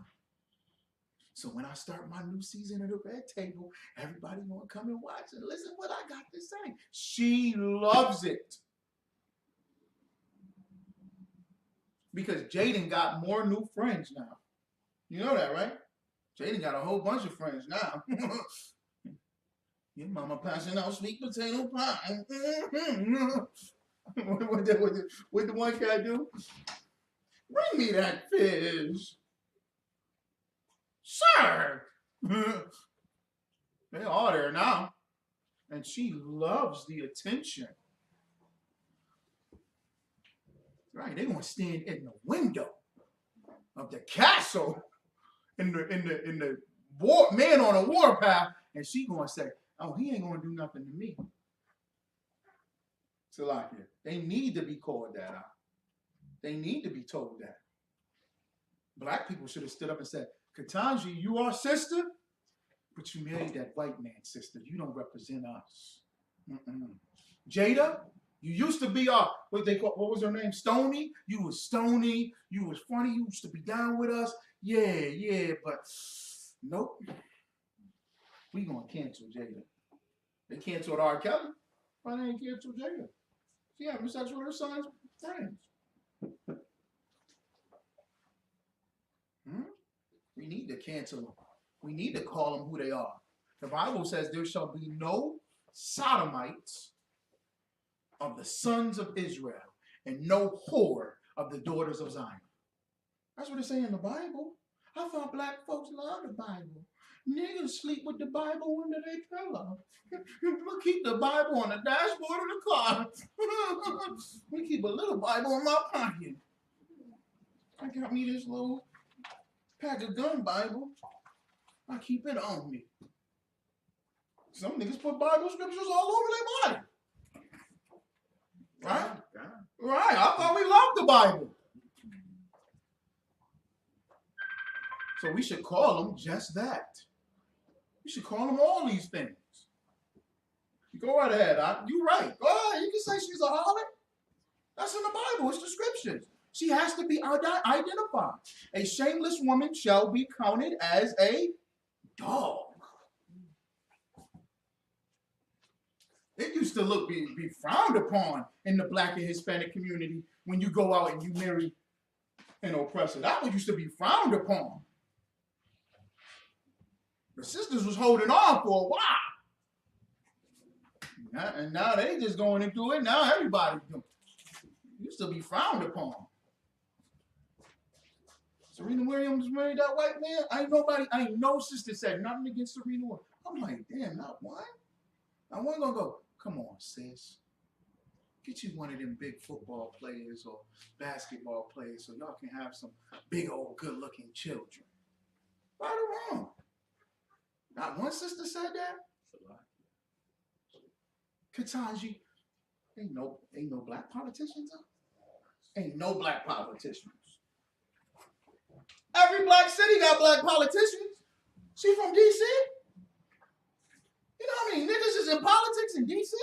So when I start my new season of the Red Table, everybody gonna come and watch and listen what I got to say. She loves it. Because Jaden got more new friends now. You know that, right? Jaden got a whole bunch of friends now. Your mama passing out sweet potato pie. What the one cat do? Bring me that fish. Sir. They all there now. And she loves the attention. Right, they're gonna stand in the window of the castle in the war, man on a warpath, and she gonna say, oh, he ain't gonna do nothing to me. Salakia, they need to be called that out. They need to be told that. Black people should have stood up and said, Katanji, you our sister, but you married that white man sister. You don't represent us. Jada, you used to be our, what was her name? Stony? You was Stony. You was funny. You used to be down with us. Yeah, but nope. We gonna cancel Jada. They canceled R. Kelly. Why they ain't canceled Jada? She having sex with her son's friends. We need to cancel them. We need to call them who they are. The Bible says there shall be no sodomites of the sons of Israel and no whore of the daughters of Zion. That's what it says in the Bible. I thought black folks love the Bible. Niggas sleep with the Bible under their pillow. We keep the Bible on the dashboard of the car. We keep a little Bible in my pocket. I got me this little pack of gun Bible. I keep it on me. Some niggas put Bible scriptures all over their body. Right? Right. I thought we loved the Bible. So we should call them just that. We should call them all these things. You go right ahead. You're right. Go ahead. You can say she's a harlot. That's in the Bible. It's the scriptures. She has to be identified. A shameless woman shall be counted as a dog. It used to be frowned upon in the black and Hispanic community when you go out and you marry an oppressor. That used to be frowned upon. The sisters was holding on for a while. And now they just going into it. Now everybody doing it. Used to be frowned upon. Serena Williams married that white man. Ain't no sister said nothing against Serena Williams. I'm like, damn, not one? Not one gonna go, come on, sis. Get you one of them big football players or basketball players so y'all can have some big old good looking children. Right or wrong? Not one sister said that. Katanji, ain't no black politicians out. Ain't no black politicians. Every black city got black politicians. She from DC? You know how many niggas is in politics in DC?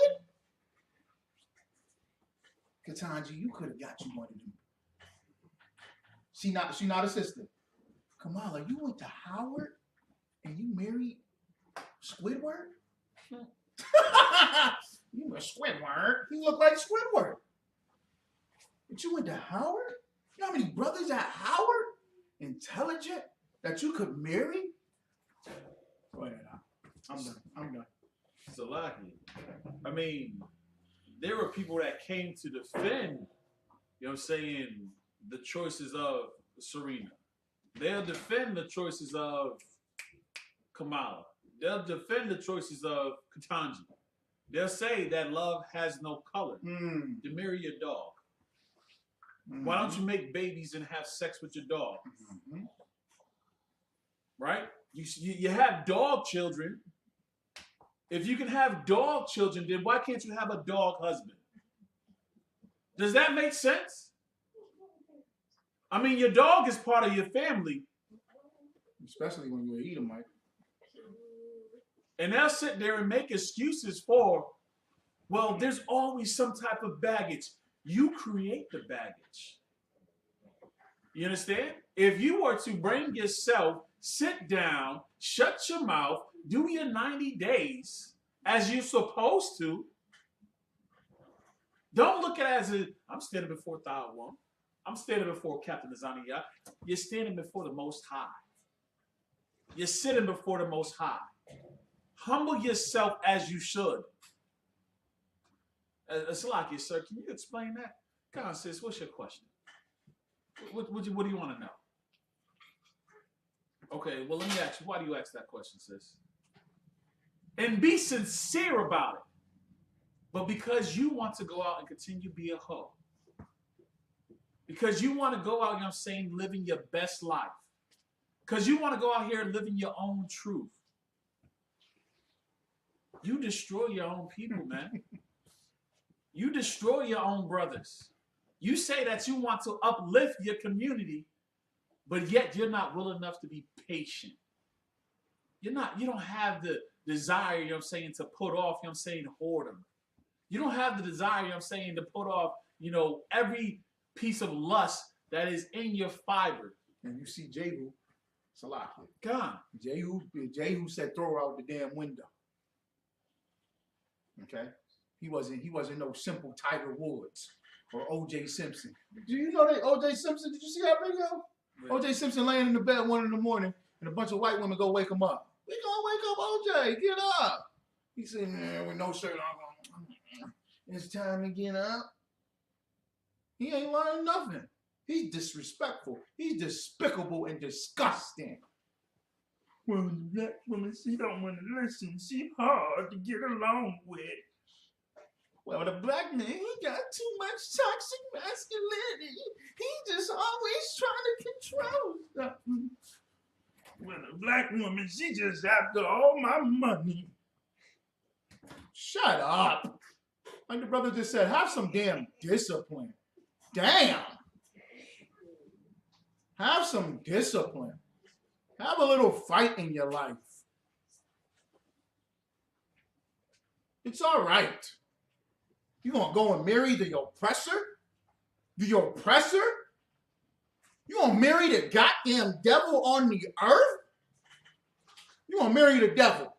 Katanji, you could have got you one of them. She not a sister. Kamala, you went to Howard and you married Squidward? You were Squidward. You look like Squidward. But you went to Howard? You know how many brothers at Howard? Intelligent that you could marry? Go ahead. I'm done. Salaki. I mean, there were people that came to defend, you know what I'm saying, the choices of Serena. They'll defend the choices of Kamala. They'll defend the choices of Katanji. They'll say that love has no color. To marry your dog. Why don't you make babies and have sex with your dog? Right? You have dog children. If you can have dog children, then why can't you have a dog husband? Does that make sense? I mean, your dog is part of your family. Especially when you eat them, Mike. And they'll sit there and make excuses for, well, there's always some type of baggage. You create the baggage. You understand? If you were to bring yourself, sit down, shut your mouth, do your 90 days as you're supposed to, don't look at it as I'm standing before Thawan. I'm standing before Captain Azaniya. You're standing before the Most High. You're sitting before the Most High. Humble yourself as you should. Salaki, sir, can you explain that? Come on, sis, what's your question? What do you want to know? Okay, well, let me ask you, why do you ask that question, sis? And be sincere about it. But because you want to go out and continue to be a hoe. Because you want to go out, you know what I'm saying, living your best life. Because you want to go out here living your own truth. You destroy your own people, man. You destroy your own brothers. You say that you want to uplift your community, but yet you're not willing enough to be patient. You don't have the desire, you know what I'm saying, to put off, you know what I'm saying, whoredom. You don't have the desire, you know what I'm saying, to put off, you know, every piece of lust that is in your fiber. And you see Jehu, Salaki. God. Jehu said throw her out the damn window. Okay? He wasn't no simple Tiger Woods or O.J. Simpson. Do you know that O.J. Simpson? Did you see that video? O.J. Simpson laying in the bed 1 in the morning, and a bunch of white women go wake him up. We gonna wake up O.J. Get up. He said, man, with no shirt on. It's time to get up. He ain't learned nothing. He's disrespectful. He's despicable and disgusting. Well, the black woman, she don't want to listen. She hard to get along with. Well, the black man, he got too much toxic masculinity. He just always trying to control something. Well, the black woman, she just after all my money. Shut up. Like the brother just said, have some damn discipline. Damn. Have some discipline. Have a little fight in your life. It's all right. You gonna go and marry the oppressor? The oppressor? You gonna marry the goddamn devil on the earth? You gonna marry the devil?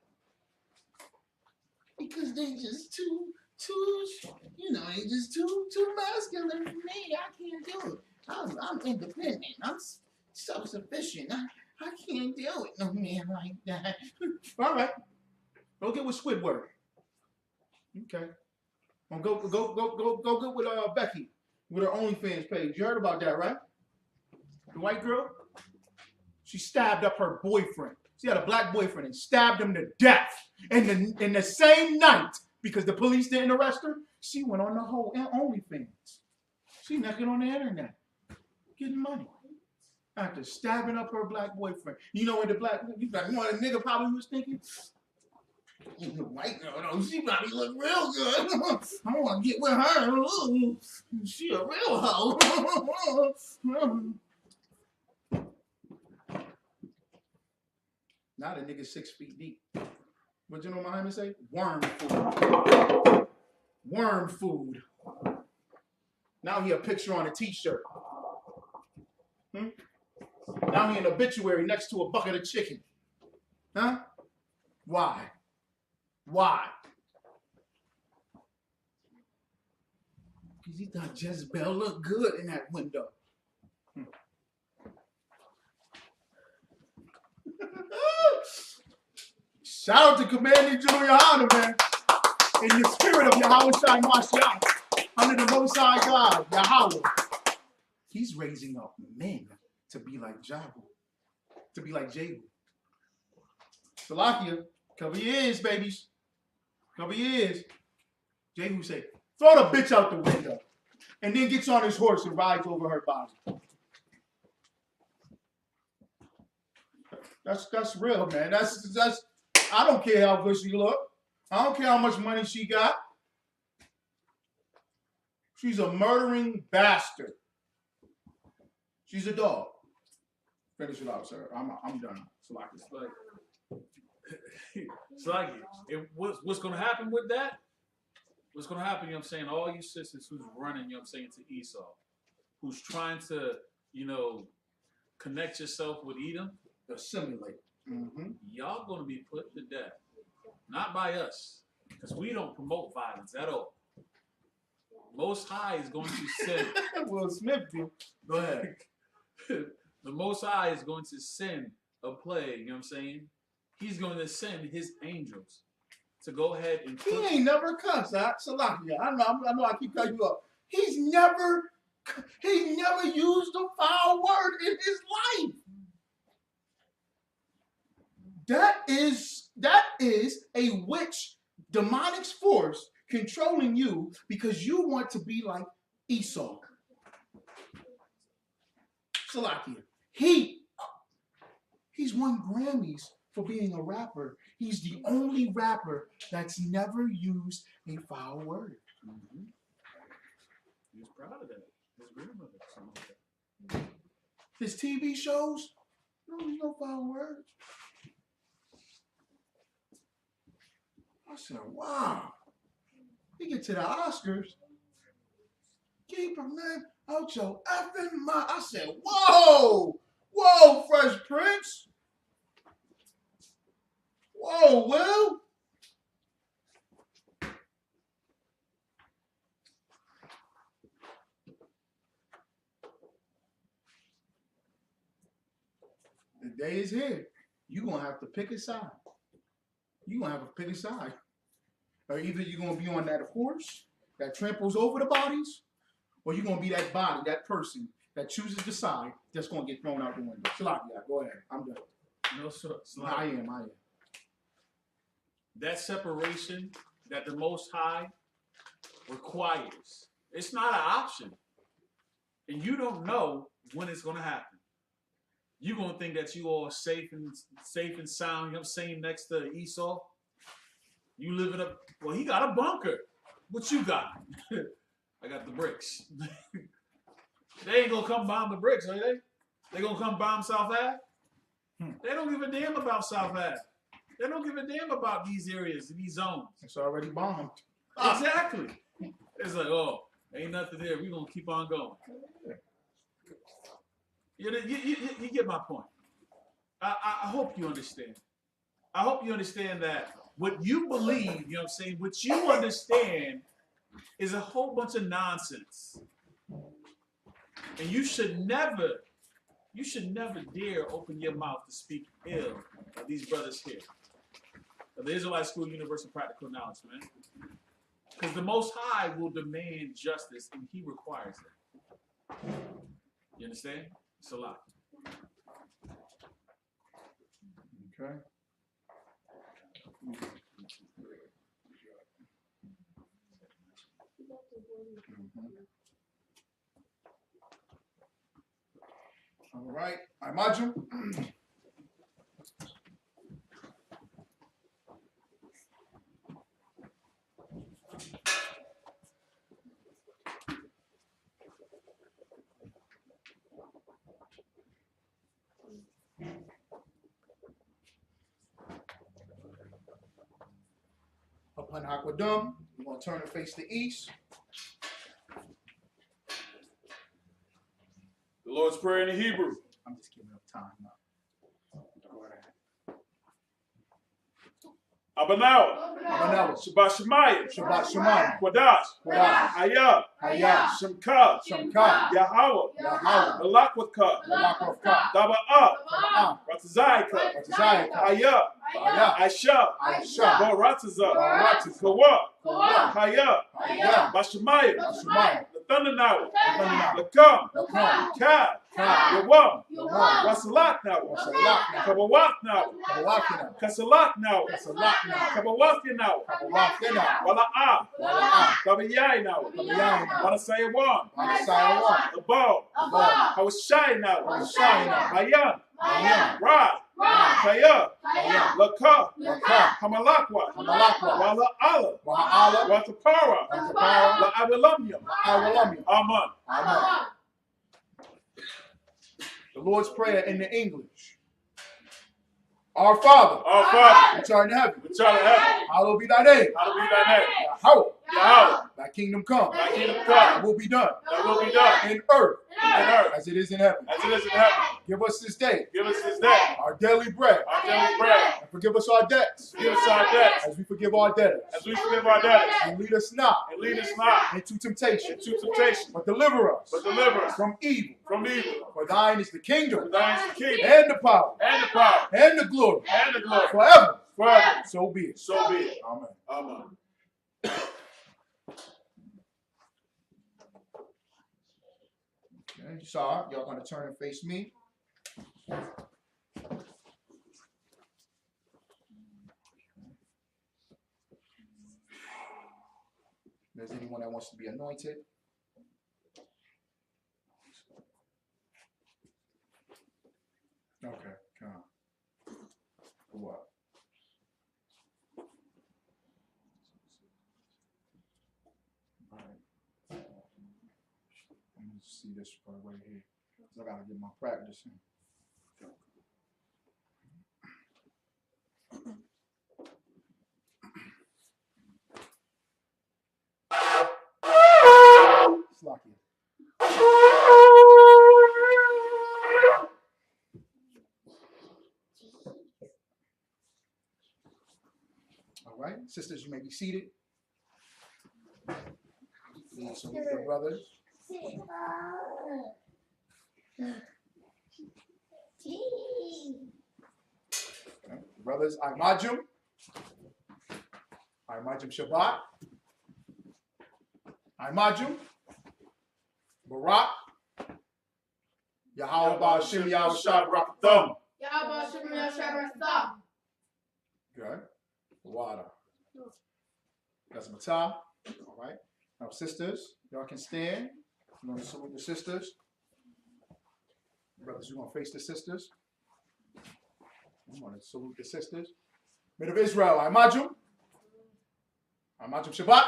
Because they just too, they just too masculine for me. I can't do it. I'm independent. I'm self-sufficient. I can't deal with no man like that. All right. Go get with Squidward. Okay. Go get with Becky with her OnlyFans page. You heard about that, right? The white girl? She stabbed up her boyfriend. She had a black boyfriend and stabbed him to death. And in the same night, because the police didn't arrest her, she went on the whole OnlyFans. She naked on the internet, getting money after stabbing up her black boyfriend. You know what the nigga probably was thinking? The white girl, though, she probably look real good. I want to get with her. Ooh, she a real hoe. Now the nigga's 6 feet deep. What General Muhammad say? Worm food. Worm food. Now he a picture on a t-shirt. Now he an obituary next to a bucket of chicken. Huh? Why? Why? Because he thought Jezebel looked good in that window. Shout out to Commanding General Yohana, man. In the spirit of Yahweh Shai Mashiach, under the Most High God, Yahweh. He's raising up men to be like Jabu, to be like Jehu. Salakia, cover your ears, babies. Cover your ears. Jehu say, throw the bitch out the window. And then gets on his horse and rides over her body. That's real, man. That's I don't care how good she look. I don't care how much money she got. She's a murdering bastard. She's a dog. Finish it out, sir. I'm done. It's like what's going to happen with that? What's going to happen, you know what I'm saying? All you sisters who's running, you know what I'm saying, to Esau, who's trying to, connect yourself with Edom, assimilate. Y'all going to be put to death. Not by us, because we don't promote violence at all. Most High is going to send. Will Smith do. Go ahead. The Most High is going to send a plague, you know what I'm saying? He's going to send his angels to go ahead and... He ain't never cussed, Salakia. I know I keep cutting you up. He's never used a foul word in his life. That is a witch, demonic force controlling you because you want to be like Esau. Salakia. He's won Grammys for being a rapper. He's the only rapper that's never used a foul word. He was proud of that. His grandmother. His TV shows, no foul words. I said, wow. You get to the Oscars, keep a man out your effing mind. I said, whoa, Fresh Prince. Whoa, Will. The day is here. You're going to have to pick a side. You're going to have to pick a side. Or either you're going to be on that horse that tramples over the bodies, or you're going to be that body, that person that chooses the side that's going to get thrown out the window. Salakia, go ahead. I'm done. No, sir. I am. That separation that the Most High requires, it's not an option. And you don't know when it's going to happen. You're going to think that you all safe and sound, you know what I'm saying, next to Esau. You living up, well, he got a bunker. What you got? I got the bricks. They ain't going to come bomb the bricks, are they? They going to come bomb South Ave? They don't give a damn about South Ave. They don't give a damn about these areas, these zones. It's already bombed. Exactly. It's like, oh, ain't nothing there. We're going to keep on going. You get my point. I hope you understand. I hope you understand that what you believe, you know what I'm saying, what you understand is a whole bunch of nonsense. And you should never dare open your mouth to speak ill of these brothers here. Of the Israelite School Universal Practical Knowledge, man. Because the Most High will demand justice, and He requires it. You understand? It's a lot. Okay. All right. Imagine. Upon Aquadum, we're going to turn and face the east. The Lord's Prayer in the Hebrew. I'm just giving up time now. Go ahead. Abanawa. Shabbat Shemayim. Shabbat Shemayim. Qadash. Qadash. Hayah. Hayah. Shemka. Shemka. Yahweh. Yahweh. Malakwaka. Malakwaka. Daba'ah. Daba'ah. Ratzaika. Ratzaika. Hayah. Hayah. Aisha. Aisha. Boratza. Boratza. Kawa. Kawa. Hayah. Hayah. Bashemayim. Bashemayim. The Thundernawa. Thundernawa. Lakam. Lakam. Ka. Ka. Yawam. Yawam. Wasalat now. Wasalat now. Kabawat now. Kabawakina. Kasalat now. Kasalat now. Kabawati now. Kabawakina. Wala'ah. Wala'ah. Kabayai now. Kabayai now. Wanasayawan. Wanasayawan. The ball. Ball. Hawashai now. Hawashai now. Hayan. Hayan. Ra. Kaya. Kaya. Laka. Laka. Hamalakwa. Hamalakwa. Wala'ala. Wa'ala. Watapara. Watapara. La'awalamya. Awalamya. Amen. Amen. The Lord's Prayer in the English. Our Father, which art in heaven, hallowed be thy name. Yahweh, thy kingdom come. Thy will be done. In earth, as it is in heaven. Give us this day our daily bread. And forgive us our debts. As we forgive our debtors. And lead us not into temptation. But deliver us from evil. For thine is the kingdom. And the power. And the glory. Forever. So be it. Amen. Okay, so y'all gonna turn and face me. There's anyone that wants to be anointed? Okay, come on. For what? All right. Let me see this part right here. I gotta get my practice in. Slocky. All right, sisters, you may be seated. Please salute your brothers. Okay. Brothers, Imajum Shabbat, Imajum, Barak, Yahweh Ba'Shem Yahushua Barakathum. Yahweh Shem Yahshua. Good. Water. That's Matah. All right. Now, sisters, y'all can stand. I'm going to salute the sisters. Brothers, you're going to face the sisters. I'm going to salute the sisters. Men of Israel, Imajum Shabbat,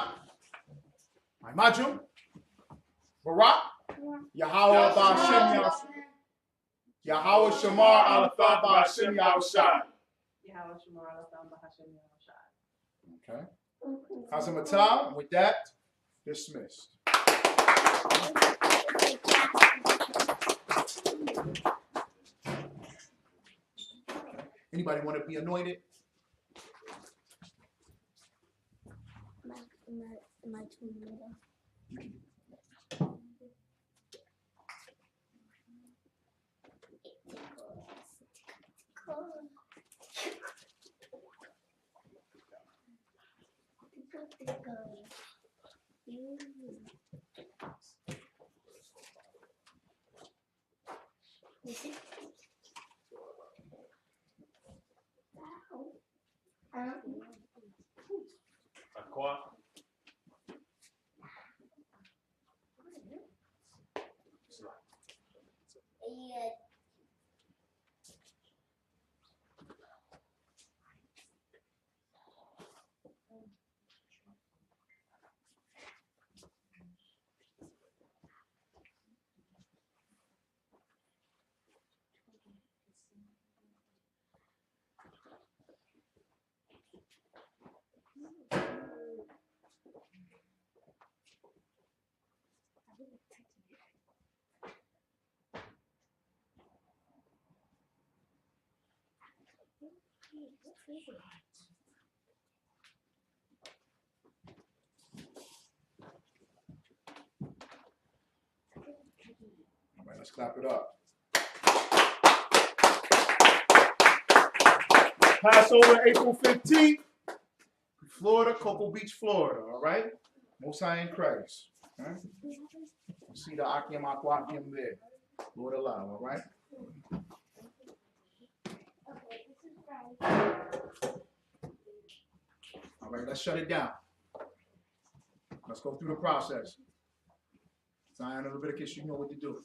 Imajum, Barak, Yahweh Ba'Shem Yahushua. Yahweh Shamar Alathah Ba'Shem Yahushua. Yahweh Shemar Alatham B'Hashem Yahushua. Okay. Hazamatah, and with that, dismissed. Anybody want to be anointed? My two little. Aqua. All right, let's clap it up. Passover, April 15th, Florida, Cocoa Beach, Florida. All right? Most High in Christ. All right? You see the Akim Aquakim there. Lord allow, all right? All right, let's shut it down. Let's go through the process. Zion and Leviticus, you know what to do.